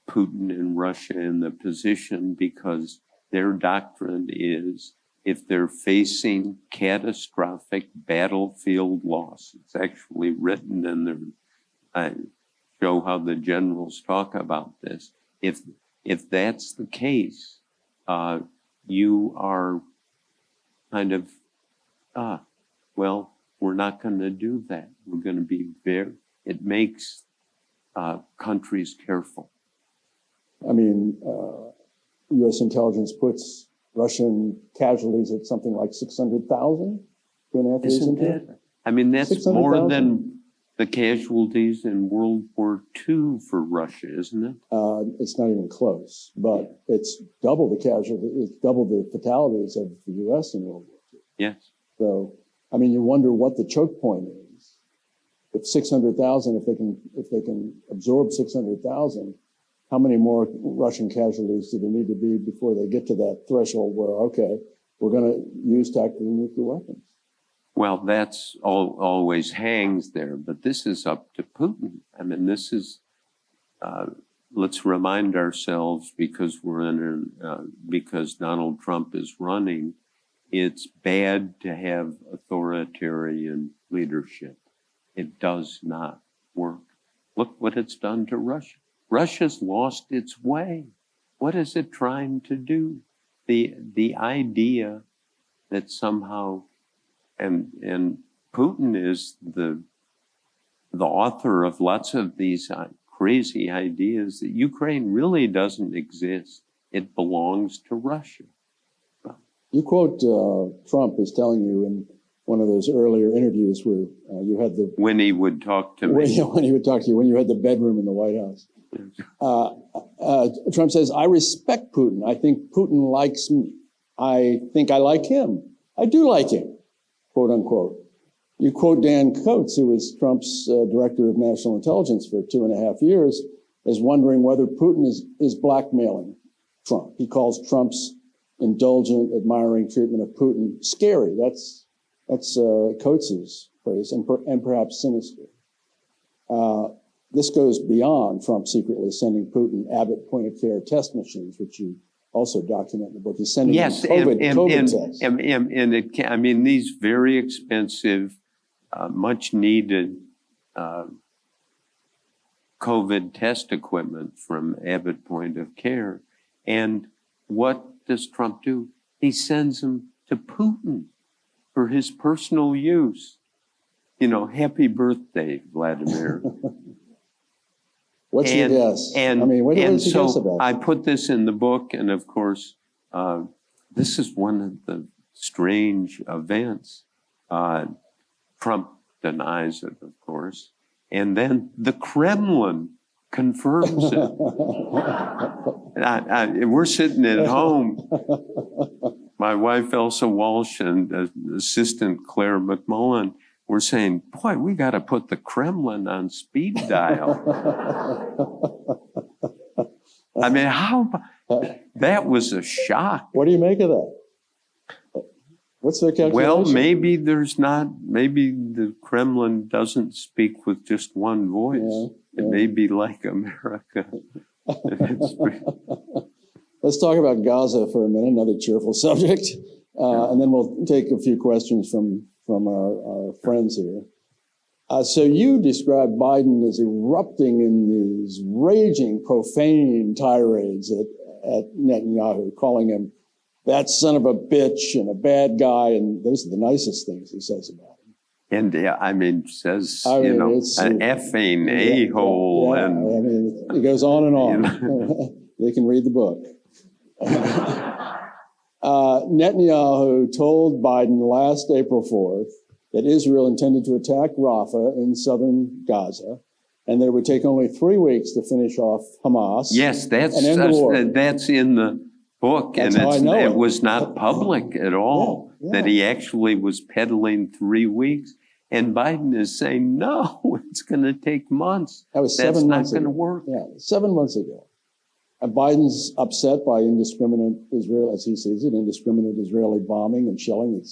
Putin and Russia in the position, because their doctrine is, if they're facing catastrophic battlefield loss, it's actually written in their, I show how the generals talk about this. If that's the case, you are kind of, well, we're not going to do that. We're going to be it makes countries careful. I mean, U.S. intelligence puts Russian casualties at something like 600,000, 2.5 years Isn't into that? it. I mean, that's 600,000? more than the casualties in World War II for Russia, isn't it? It's not even close, but it's double the casualties, it's double the fatalities of the U.S. in World War II. Yes. So, I mean, you wonder what the choke point is. If 600,000, if they can absorb 600,000, how many more Russian casualties do they need to be before they get to that threshold where, okay, we're going to use tactical nuclear weapons? Well, that's always hangs there, but this is up to Putin. I mean, this is, let's remind ourselves, because because Donald Trump is running, it's bad to have authoritarian leadership. It does not work. Look what it's done to Russia. Russia's lost its way. What is it trying to do? The idea that somehow, and Putin is the author of lots of these crazy ideas that Ukraine really doesn't exist. It belongs to Russia. You quote Trump as telling you in one of those earlier interviews where you had the... When he would talk to me. When he would talk to you, when you had the bedroom in the White House. Trump says, I respect Putin. I think Putin likes me. I think I like him. I do like him, quote unquote. You quote Dan Coates, who was Trump's director of national intelligence for 2.5 years, as wondering whether Putin is blackmailing Trump. He calls Trump's indulgent, admiring treatment of Putin scary. That's Coates's phrase, and perhaps sinister. this goes beyond Trump secretly sending Putin Abbott point-of-care test machines, which you also document in the book. He's sending Yes, COVID tests. and it can, I mean, these very expensive, much needed COVID test equipment from Abbott Point of Care. And what does Trump do? He sends them to Putin for his personal use. You know, happy birthday, Vladimir. What's your guess? And, I mean, what is your guess about? I put this in the book, and of course, this is one of the strange events. Trump denies it, of course, and then the Kremlin confirms it. We're sitting at home, my wife Elsa Walsh and assistant Claire McMullen. We're saying, boy, we got to put the Kremlin on speed dial. I mean, that was a shock. What do you make of that? What's their calculation? Well, maybe maybe the Kremlin doesn't speak with just one voice. Yeah. It may be like America. Let's talk about Gaza for a minute, another cheerful subject. And then we'll take a few questions from our friends here. So you described Biden as erupting in these raging, profane tirades at Netanyahu, calling him that son of a bitch and a bad guy, and those are the nicest things he says about him. And I mean, says, an effing a-hole. Yeah, and I mean, it goes on and on. They can read the book. Netanyahu told Biden last April 4th that Israel intended to attack Rafah in southern Gaza, and that it would take only 3 weeks to finish off Hamas. Yes, that's and end the war. That's in the book, That's and how it was not public at all, that he actually was peddling 3 weeks. And Biden is saying, no, it's going to take months. That was That's 7 months not ago. going to work. Yeah, 7 months ago. And Biden's upset by indiscriminate Israel, as he sees it, indiscriminate Israeli bombing and shelling.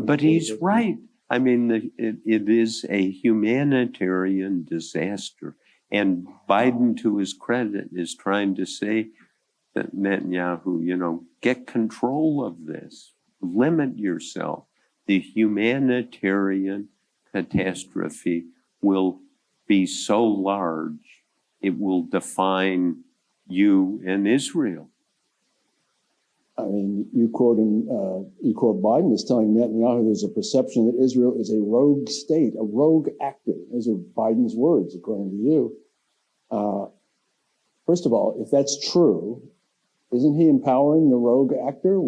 But he's right. I mean, it is a humanitarian disaster. And Biden, to his credit, is trying to say that Netanyahu, get control of this. Limit yourself. The humanitarian catastrophe will be so large, it will define you and Israel. I mean, you quote Biden as telling Netanyahu there's a perception that Israel is a rogue state, a rogue actor. Those are Biden's words, according to you. First of all, if that's true, isn't he empowering the rogue actor?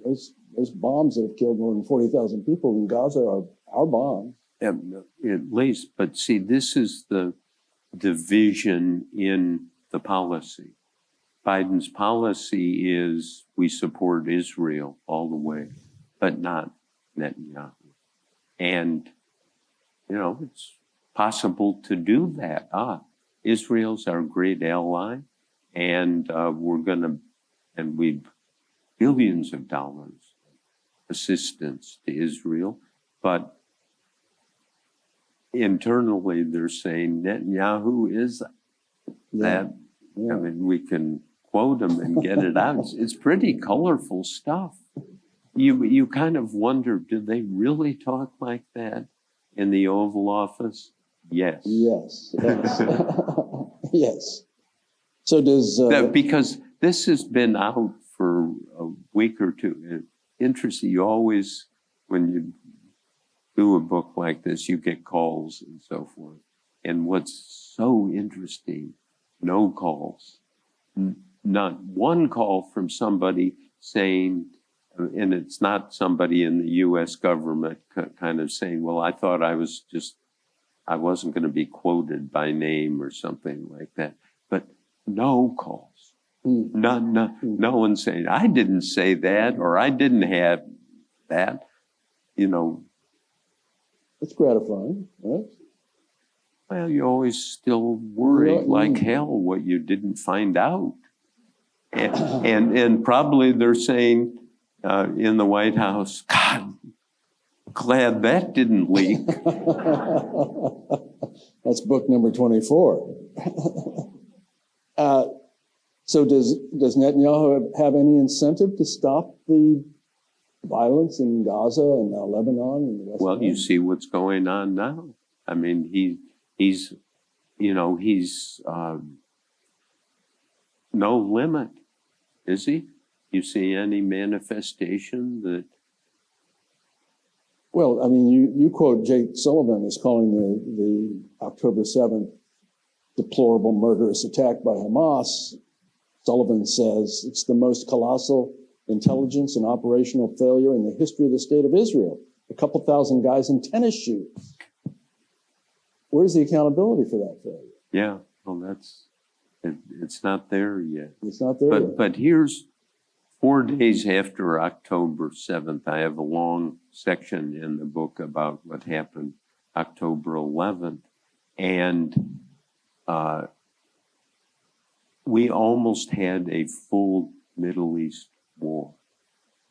Those bombs that have killed more than 40,000 people in Gaza are our bombs. At least, but see, this is the division in the policy. Biden's policy is we support Israel all the way, but not Netanyahu. And, it's possible to do that. Israel's our great ally, and we've billions of dollars assistance to Israel, but internally they're saying Netanyahu is that. Yeah. I mean, we can quote him and get it out. It's pretty colorful stuff. You kind of wonder, do they really talk like that in the Oval Office? Yes. Yes. Yes. So does... because this has been out for a week or two. Interesting. You always, when you do a book like this, you get calls and so forth. And what's so interesting, no calls. Not one call from somebody saying, and it's not somebody in the U.S. government kind of saying, well, I thought I wasn't going to be quoted by name or something like that. But no calls. No one saying, I didn't say that, or I didn't have that, It's gratifying, right? Well, you always still worry like hell what you didn't find out. And probably they're saying in the White House, God, Glad that didn't leak. That's book number 24. So does Netanyahu have any incentive to stop the violence in Gaza and now Lebanon and the West Well, Bank? you see what's going on now. I mean, he's no limit, is he? You see any manifestation that? Well, I mean, you quote Jake Sullivan as calling the October 7th deplorable murderous attack by Hamas. Sullivan says it's the most colossal intelligence and operational failure in the history of the state of Israel. A couple thousand guys in tennis shoes. Where's the accountability for that failure? Yeah, well, it's not there yet. It's not there yet. But here's 4 days after October 7th, I have a long section in the book about what happened October 11th. And we almost had a full Middle East war.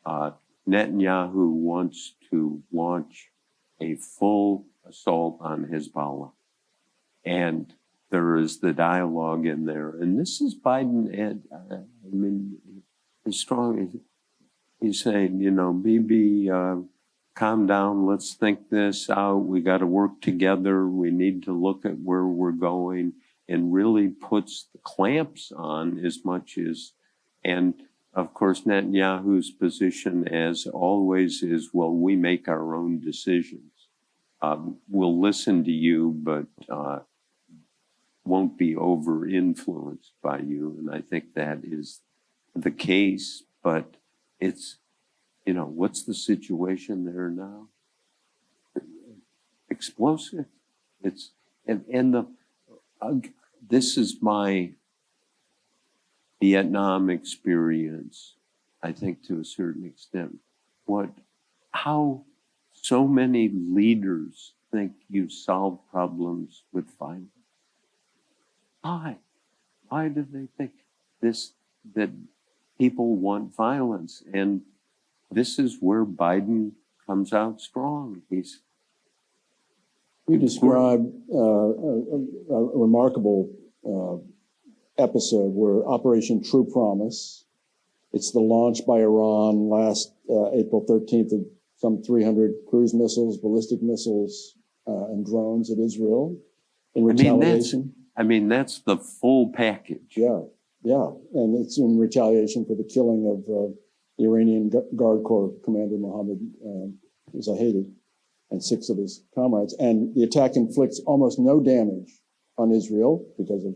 Netanyahu wants to launch a full assault on Hezbollah. And there is the dialogue in there. And this is Biden, he's strong. He's saying, Bibi, calm down. Let's think this out. We got to work together. We need to look at where we're going, and really puts the clamps on as much as, and of course, Netanyahu's position, as always, is, well, we make our own decisions. We'll listen to you, but won't be over-influenced by you. And I think that is the case, but it's, what's the situation there now? Explosive. It's, this is my Vietnam experience, I think, to a certain extent. How so many leaders think you solve problems with violence. Why? Why do they think that people want violence? And this is where Biden comes out strong. You described a remarkable episode where Operation True Promise, it's the launch by Iran last April 13th of some 300 cruise missiles, ballistic missiles, and drones at Israel in retaliation. That's the full package. Yeah. And it's in retaliation for the killing of the Iranian Guard Corps commander Mohammed Zahedi and 6 of his comrades. And the attack inflicts almost no damage on Israel because of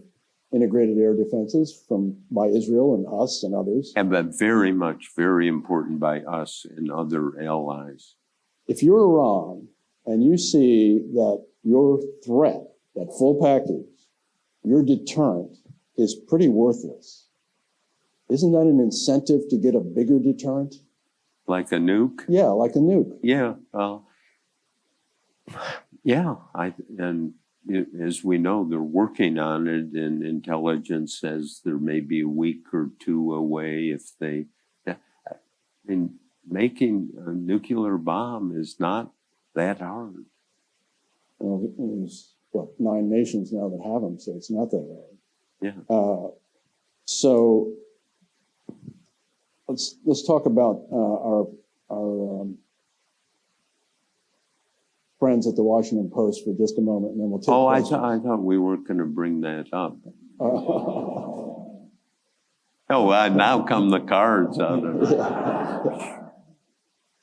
integrated air defenses by Israel and us and others. And but very important by us and other allies. If you're Iran and you see that your threat, that full package, your deterrent is pretty worthless, isn't that an incentive to get a bigger deterrent? Like a nuke? Yeah, like a nuke. Yeah, as we know, they're working on it, and intelligence says there may be a week or two away if they. Making a nuclear bomb is not that hard. Well, there's 9 nations now that have them, so it's not that hard. Yeah. So let's talk about our friends at the Washington Post for just a moment, and then we'll take. I thought we weren't going to bring that up. Now come the cards out of it. Yeah.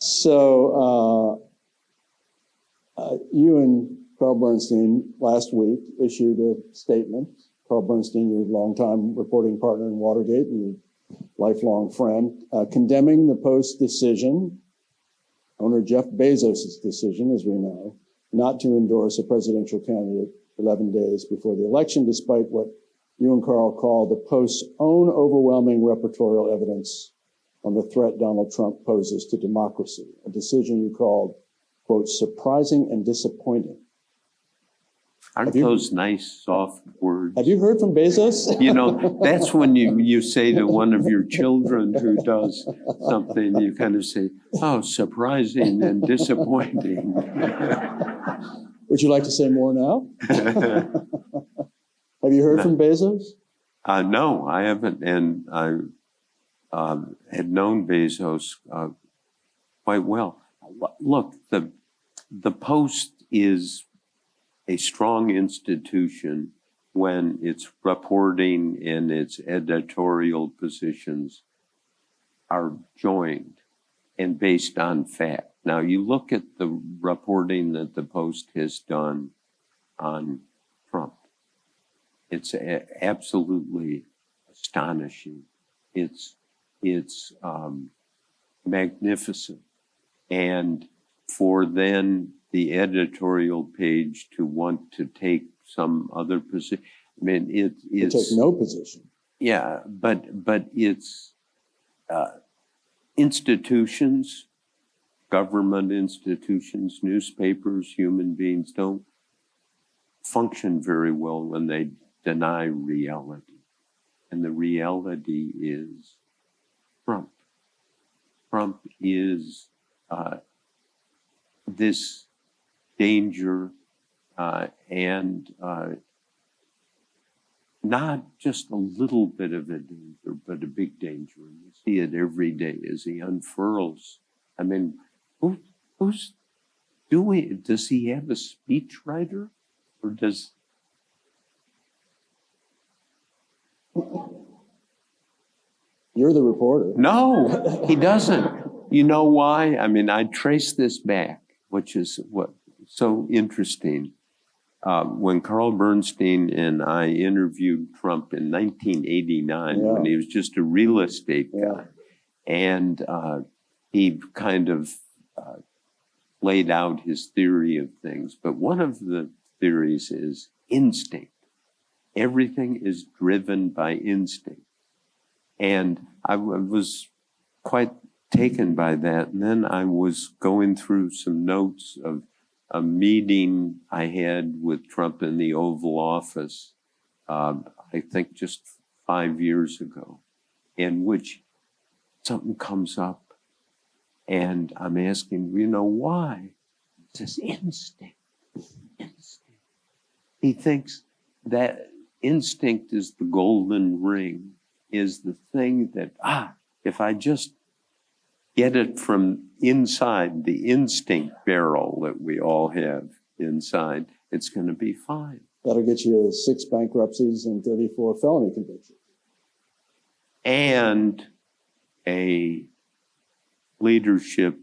So you and Carl Bernstein last week issued a statement. Carl Bernstein, your longtime reporting partner in Watergate and your lifelong friend, condemning the Post's decision, owner Jeff Bezos' decision, as we know, not to endorse a presidential candidate 11 days before the election, despite what you and Carl call the Post's own overwhelming repertorial evidence on the threat Donald Trump poses to democracy, a decision you called, quote, surprising and disappointing. Aren't those nice, soft words? Have you heard from Bezos? You know, that's when you say to one of your children who does something, you kind of say, oh, surprising and disappointing. Would you like to say more now? Have you heard from Bezos? No, I haven't. And I had known Bezos quite well. Look, the Post is a strong institution when its reporting and its editorial positions are joined and based on fact. Now, you look at the reporting that the Post has done on Trump. It's absolutely astonishing. It's magnificent. And for then the editorial page to want to take some other position, I mean, it's take no position. Yeah, but it's institutions, government institutions, newspapers, human beings don't function very well when they deny reality. And the reality is Trump. Trump is this danger and not just a little bit of a danger, but a big danger. And you see it every day as he unfurls. I mean, who's doing it? Does he have a speechwriter? Or does... You're the reporter. No, he doesn't. You know why? I mean, I trace this back, which is what's so interesting. When Carl Bernstein and I interviewed Trump in 1989, when he was just a real estate guy, and he kind of laid out his theory of things. But one of the theories is instinct. Everything is driven by instinct. And I was quite taken by that. And then I was going through some notes of a meeting I had with Trump in the Oval Office, I think just 5 years ago, in which something comes up and I'm asking, you know, why? He says, instinct. Instinct. He thinks that instinct is the golden ring, is the thing that, if I just get it from inside the instinct barrel that we all have inside, it's going to be fine. That'll get you 6 bankruptcies and 34 felony convictions. And a leadership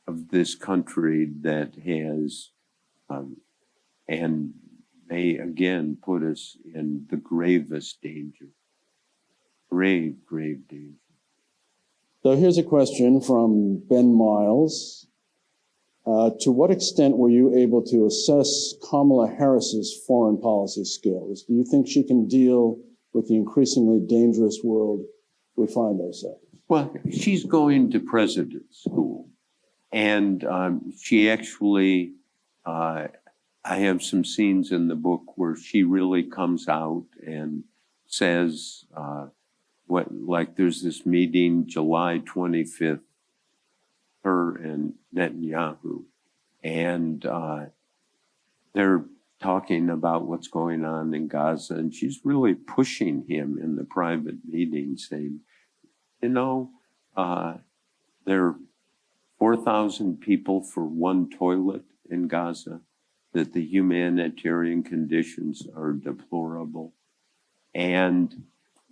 of this country that has, and may again put us in the gravest danger. Grave, grave danger. So here's a question from Ben Miles. To what extent were you able to assess Kamala Harris's foreign policy skills? Do you think she can deal with the increasingly dangerous world we find ourselves? Well, she's going to president school. And she actually, I have some scenes in the book where she really comes out and says, like there's this meeting July 25th, her and Netanyahu, and they're talking about what's going on in Gaza, and she's really pushing him in the private meeting, saying, you know, there are 4,000 people for one toilet in Gaza, that the humanitarian conditions are deplorable. And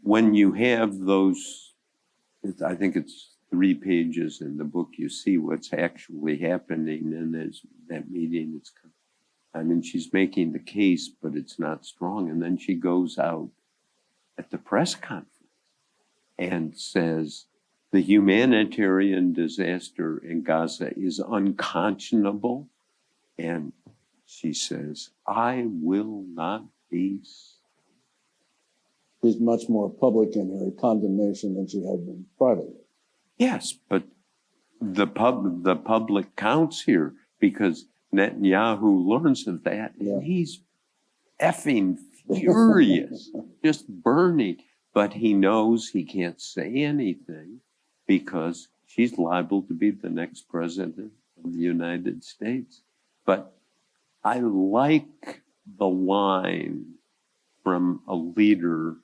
when you have those, I think it's 3 pages in the book, you see what's actually happening in that meeting. I mean, she's making the case, but it's not strong. And then she goes out at the press conference and says, the humanitarian disaster in Gaza is unconscionable. And she says, I will not be. She's much more public in her condemnation than she had been privately. Yes, but the public counts here, because Netanyahu learns of that, Yeah. and he's effing furious, just burning. But he knows he can't say anything because she's liable to be the next president of the United States. But I like the line from a leader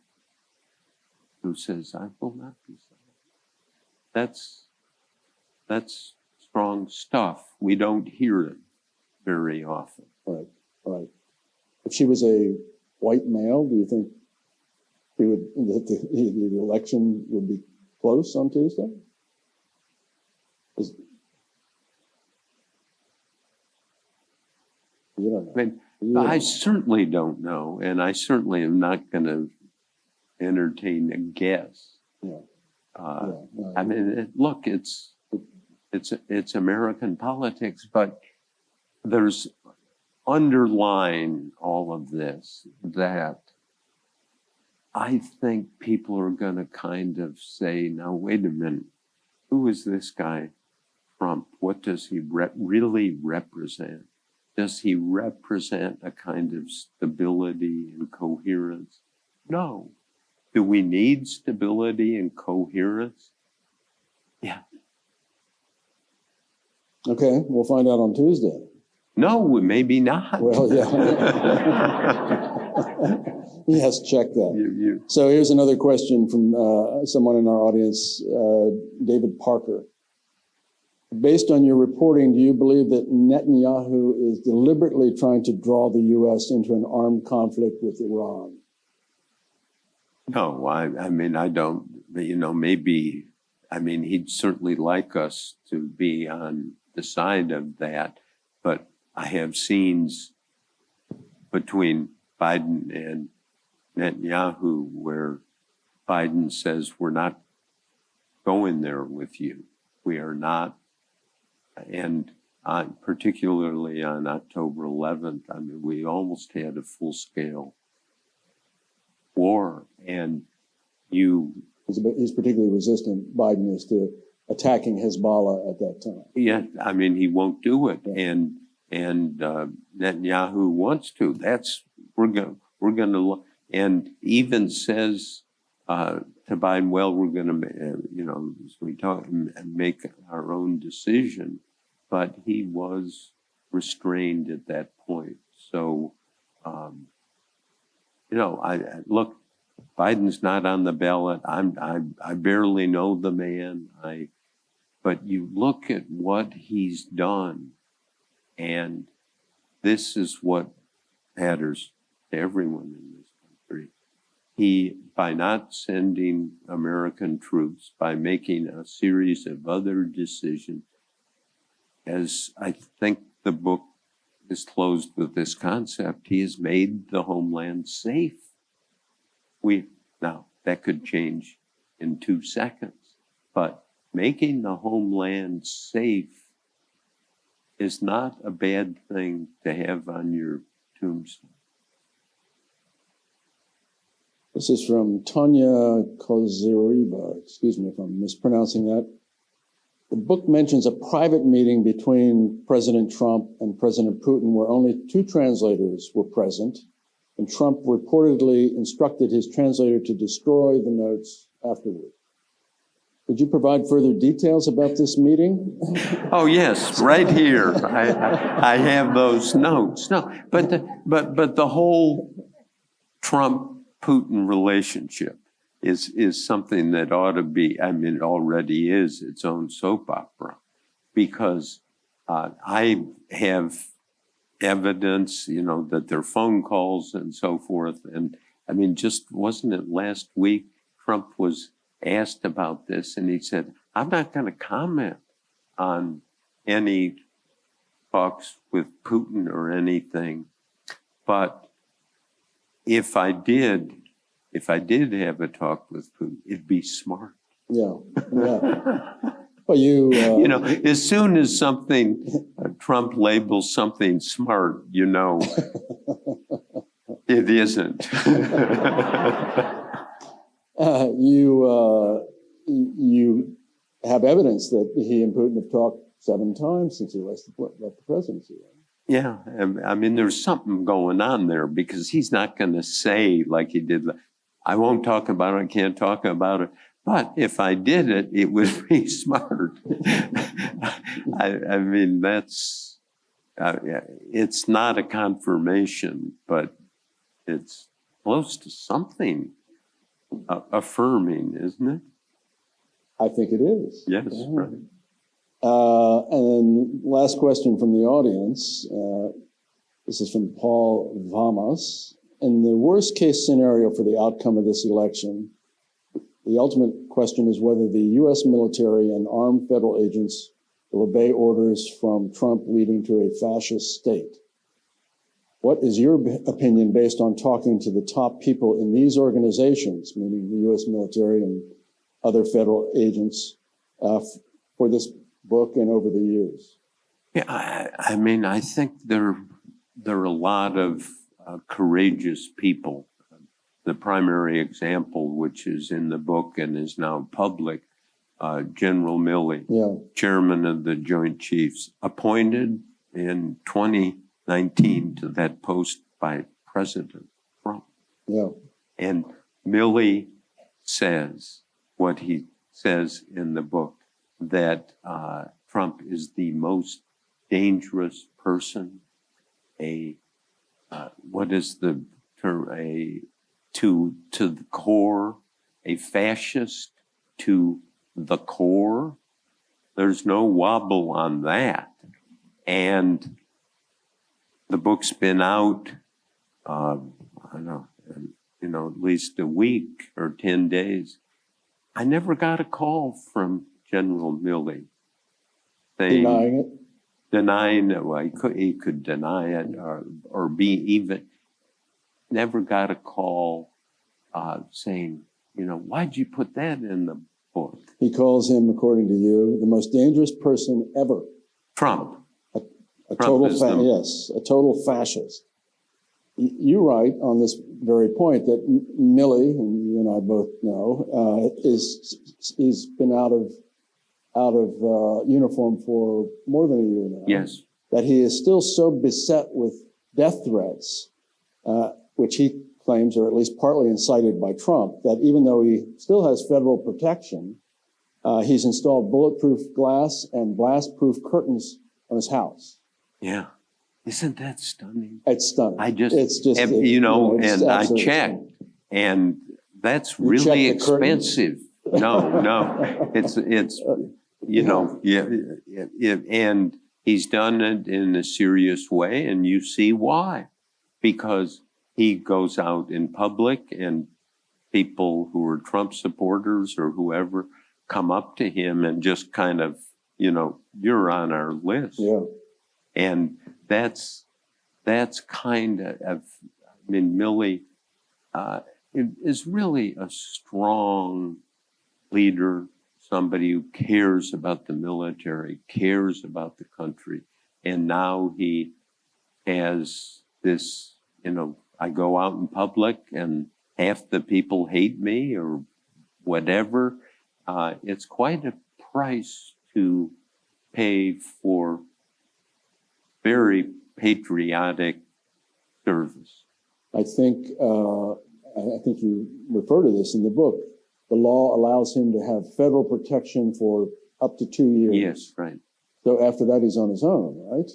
who says, "I will not be silent." That's strong stuff. We don't hear it very often. Right, right. If she was a white male, do you think the election would be close on Tuesday? You don't know. I mean, I certainly don't know, and I certainly am not going to entertain a guess. Yeah. I mean, look, it's American politics, but there's underlying all of this that I think people are going to kind of say, now, wait a minute, who is this guy, Trump? What does he really represent? Does he represent a kind of stability and coherence? No. Do we need stability and coherence? Yeah. Okay, we'll find out on Tuesday. No, maybe not. Well, yeah. Yes, check that. You. So here's another question from someone in our audience, David Parker. Based on your reporting, do you believe that Netanyahu is deliberately trying to draw the U.S. into an armed conflict with Iran? No, I mean, I don't, maybe, I mean, he'd certainly like us to be on the side of that, but I have scenes between Biden and Netanyahu where Biden says, we're not going there with you. We are not. And particularly on October 11th, I mean, we almost had a full-scale war, and He's particularly resistant, Biden is, to attacking Hezbollah at that time. Yeah, I mean, he won't do it, and Netanyahu wants to. We're going to, and even says to Biden, well, we're going to, make our own decision, but he was restrained at that point. So, I look, Biden's not on the ballot. I barely know the man. But you look at what he's done, and this is what matters to everyone in this country. By not sending American troops, by making a series of other decisions, as I think the book is closed with this concept, he has made the homeland safe. Now, that could change in 2 seconds, but making the homeland safe is not a bad thing to have on your tombstone. This is from Tanya Koziriva. Excuse me if I'm mispronouncing that. The book mentions a private meeting between President Trump and President Putin where only 2 translators were present, and Trump reportedly instructed his translator to destroy the notes afterward. Could you provide further details about this meeting? Oh yes, right here. I have those notes. No, but the whole Trump-Putin relationship is something that ought to be, I mean, it already is its own soap opera, because I have evidence, that there are phone calls and so forth. And I mean, just wasn't it last week, Trump was asked about this and he said, I'm not going to comment on any talks with Putin or anything. But if I did have a talk with Putin, it'd be smart. Yeah. Well, as soon as something Trump labels something smart, it isn't. You have evidence that he and Putin have talked 7 times since he left the presidency. Yeah, I mean, there's something going on there because he's not going to say like he did, I won't talk about it, I can't talk about it. But if I did it, it would be smart. I mean, that's, it's not a confirmation, but it's close to something affirming, isn't it? I think it is. Yes, Yeah. right. And then last question from the audience. This is from Paul Vamas. In the worst case scenario for the outcome of this election, the ultimate question is whether the U.S. military and armed federal agents will obey orders from Trump leading to a fascist state. What is your opinion based on talking to the top people in these organizations, meaning the U.S. military and other federal agents, for this book and over the years? Yeah, I mean, I think there are a lot of courageous people. The primary example, which is in the book and is now public, General Milley, chairman of the Joint Chiefs, appointed in 2019 to that post by President Trump. Yeah. And Milley says what he says in the book, that Trump is the most dangerous person, what is the term, to the core, a fascist to the core. There's no wobble on that. And the book's been out, I don't know, at least a week or 10 days. I never got a call from General Milley saying, denying it. Well, he could deny it or be even. Never got a call saying, why'd you put that in the book? He calls him, according to you, the most dangerous person ever. Trump. A total fascist. You write on this very point that Milley, and you and I both know, he's been out of uniform for more than a year now. Yes. That he is still so beset with death threats, which he claims are at least partly incited by Trump, that even though he still has federal protection, he's installed bulletproof glass and blast-proof curtains on his house. Yeah. Isn't that stunning? It's stunning. I just, it's just, and I checked, and that's really expensive. No, it's and he's done it in a serious way, and you see why, because he goes out in public and people who are Trump supporters or whoever come up to him and just kind of, you're on our list. Yeah. And that's kind of, Milley is really a strong leader, somebody who cares about the military, cares about the country. And now he has this, I go out in public and half the people hate me or whatever. It's quite a price to pay for very patriotic service. I think you refer to this in the book. The law allows him to have federal protection for up to 2 years. Yes, right. So after that, he's on his own, right?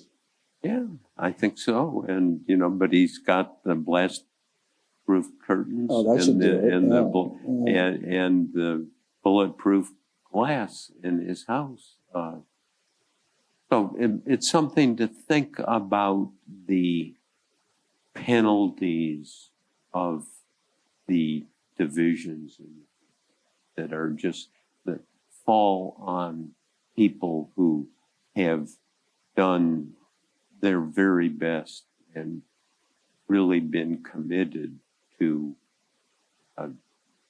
Yeah, I think so. And, but he's got the blast-proof curtains and the bulletproof glass in his house. So it's something to think about, the penalties of the divisions that fall on people who have done their very best and really been committed to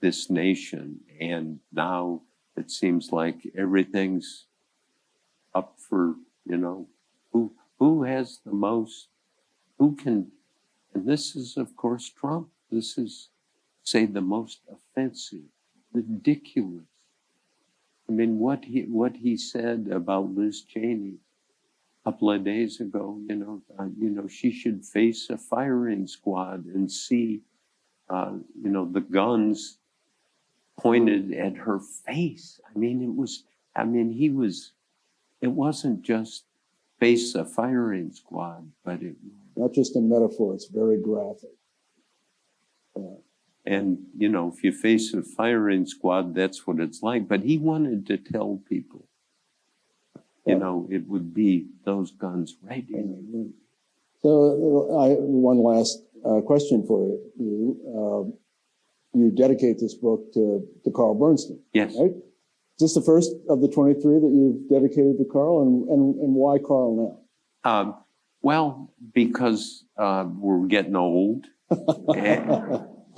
this nation. And now it seems like everything's up for, who has the most, who can, and this is, of course, Trump. This is, say, the most offensive, ridiculous. What he said about Liz Cheney, couple of days ago, she should face a firing squad and see, the guns pointed at her face. It wasn't just face a firing squad, but it Not just a metaphor, it's very graphic. And, if you face a firing squad, that's what it's like. But he wanted to tell people, it would be those guns right in. So one last question for you. You dedicate this book to Carl Bernstein. Yes. Right? Is this the first of the 23 that you've dedicated to Carl, and why Carl now? Well, because we're getting old.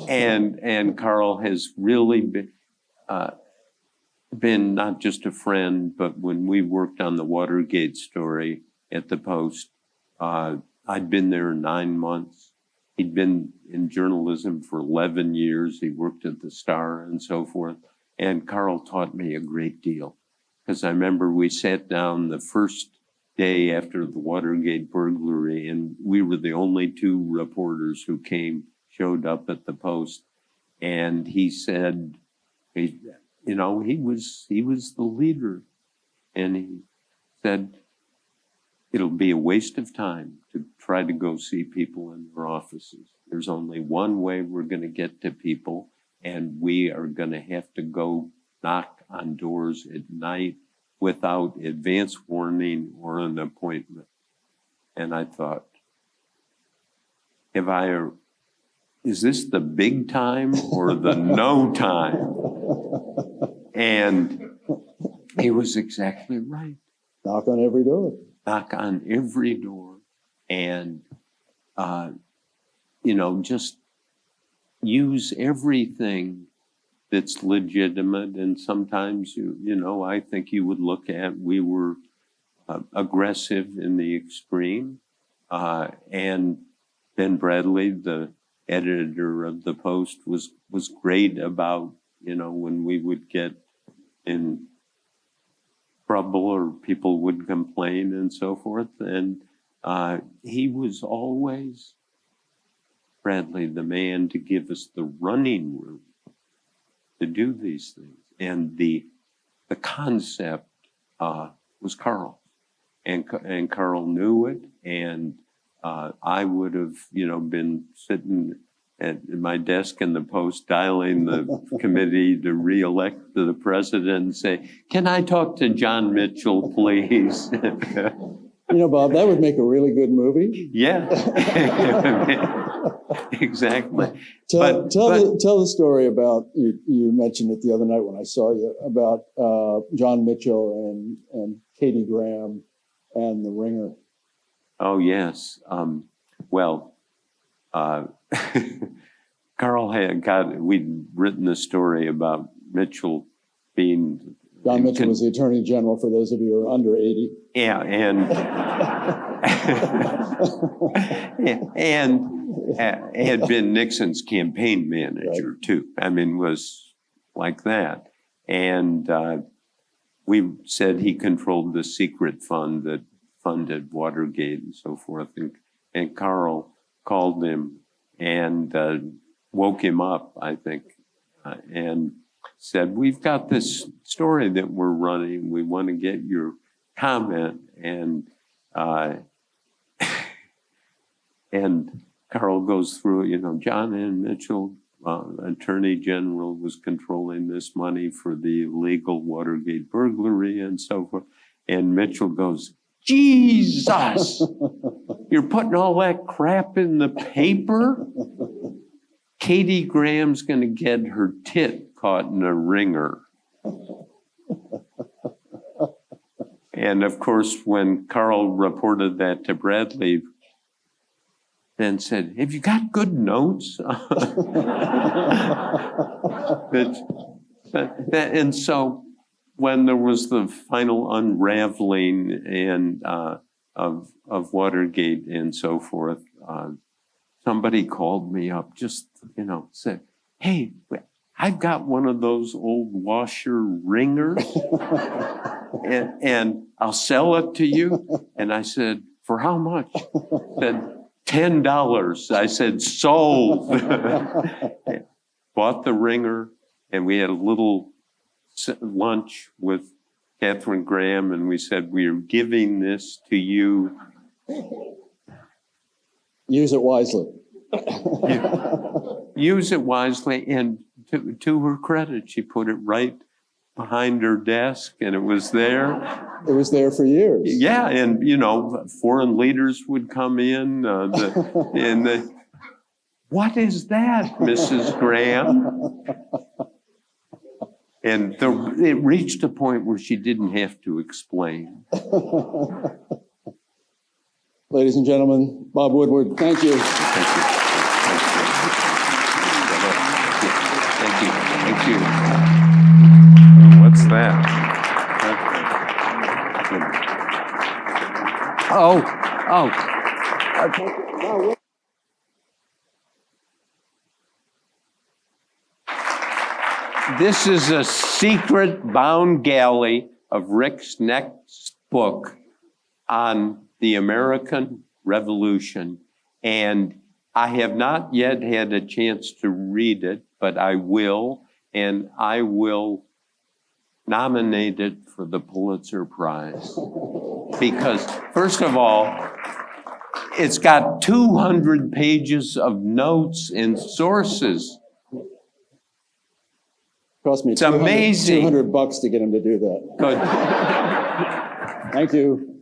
And Carl has really been not just a friend, but when we worked on the Watergate story at the Post, I'd been there 9 months. He'd been in journalism for 11 years. He worked at the Star and so forth. And Carl taught me a great deal, because I remember we sat down the first day after the Watergate burglary, and we were the only two reporters who showed up at the Post. And he said, he was the leader. And he said, it'll be a waste of time to try to go see people in their offices. There's only one way we're going to get to people, and we are going to have to go knock on doors at night without advance warning or an appointment. And I thought, is this the big time or the no time? And he was exactly right. Knock on every door. Knock on every door, and just use everything that's legitimate. And sometimes I think you would look at, we were aggressive in the extreme, and Ben Bradley, the editor of the Post, was great about when we would get in trouble or people would complain and so forth. And he was always, Bradley, the man to give us the running room to do these things. And the concept was Carl. And Carl knew it. And I would have, been sitting at my desk in the Post dialing the committee to re-elect the president and say, can I talk to John Mitchell, please? Bob, that would make a really good movie. Yeah, exactly. Tell the story about, you mentioned it the other night when I saw you, about John Mitchell and Katie Graham and The Ringer. Oh, yes. Carl we'd written a story about Mitchell being... John Mitchell was the Attorney General, for those of you who are under 80. Yeah, and had been Nixon's campaign manager, right, too. Was like that. And we said he controlled the secret fund that funded Watergate and so forth. And Carl called him and woke him up, I think, and said, we've got this story that we're running. We want to get your comment. And and Carl goes through, John and Mitchell, Attorney General, was controlling this money for the illegal Watergate burglary and so forth. And Mitchell goes, Jesus, you're putting all that crap in the paper? Katie Graham's going to get her tit caught in a ringer. And of course, when Carl reported that to Bradley, then said, have you got good notes? And so when there was the final unraveling and of Watergate and so forth, somebody called me up, just, said, hey, I've got one of those old washer ringers and I'll sell it to you. And I said, for how much? Said, $10. I said, sold. Bought the ringer, and we had a little lunch with Catherine Graham, and we said, we are giving this to you. Use it wisely. Use it wisely, and to her credit, she put it right behind her desk, and it was there. It was there for years. Yeah, and foreign leaders would come in, what is that, Mrs. Graham? And it reached a point where she didn't have to explain. Ladies and gentlemen, Bob Woodward, thank you. Thank you. Thank you. Thank you. Oh, what's that? This is a secret bound galley of Rick's next book on the American Revolution. And I have not yet had a chance to read it, but I will, and I will nominate it for the Pulitzer Prize. Because, first of all, it's got 200 pages of notes and sources. Cost me It's amazing. $200 to get him to do that. Good. Thank you.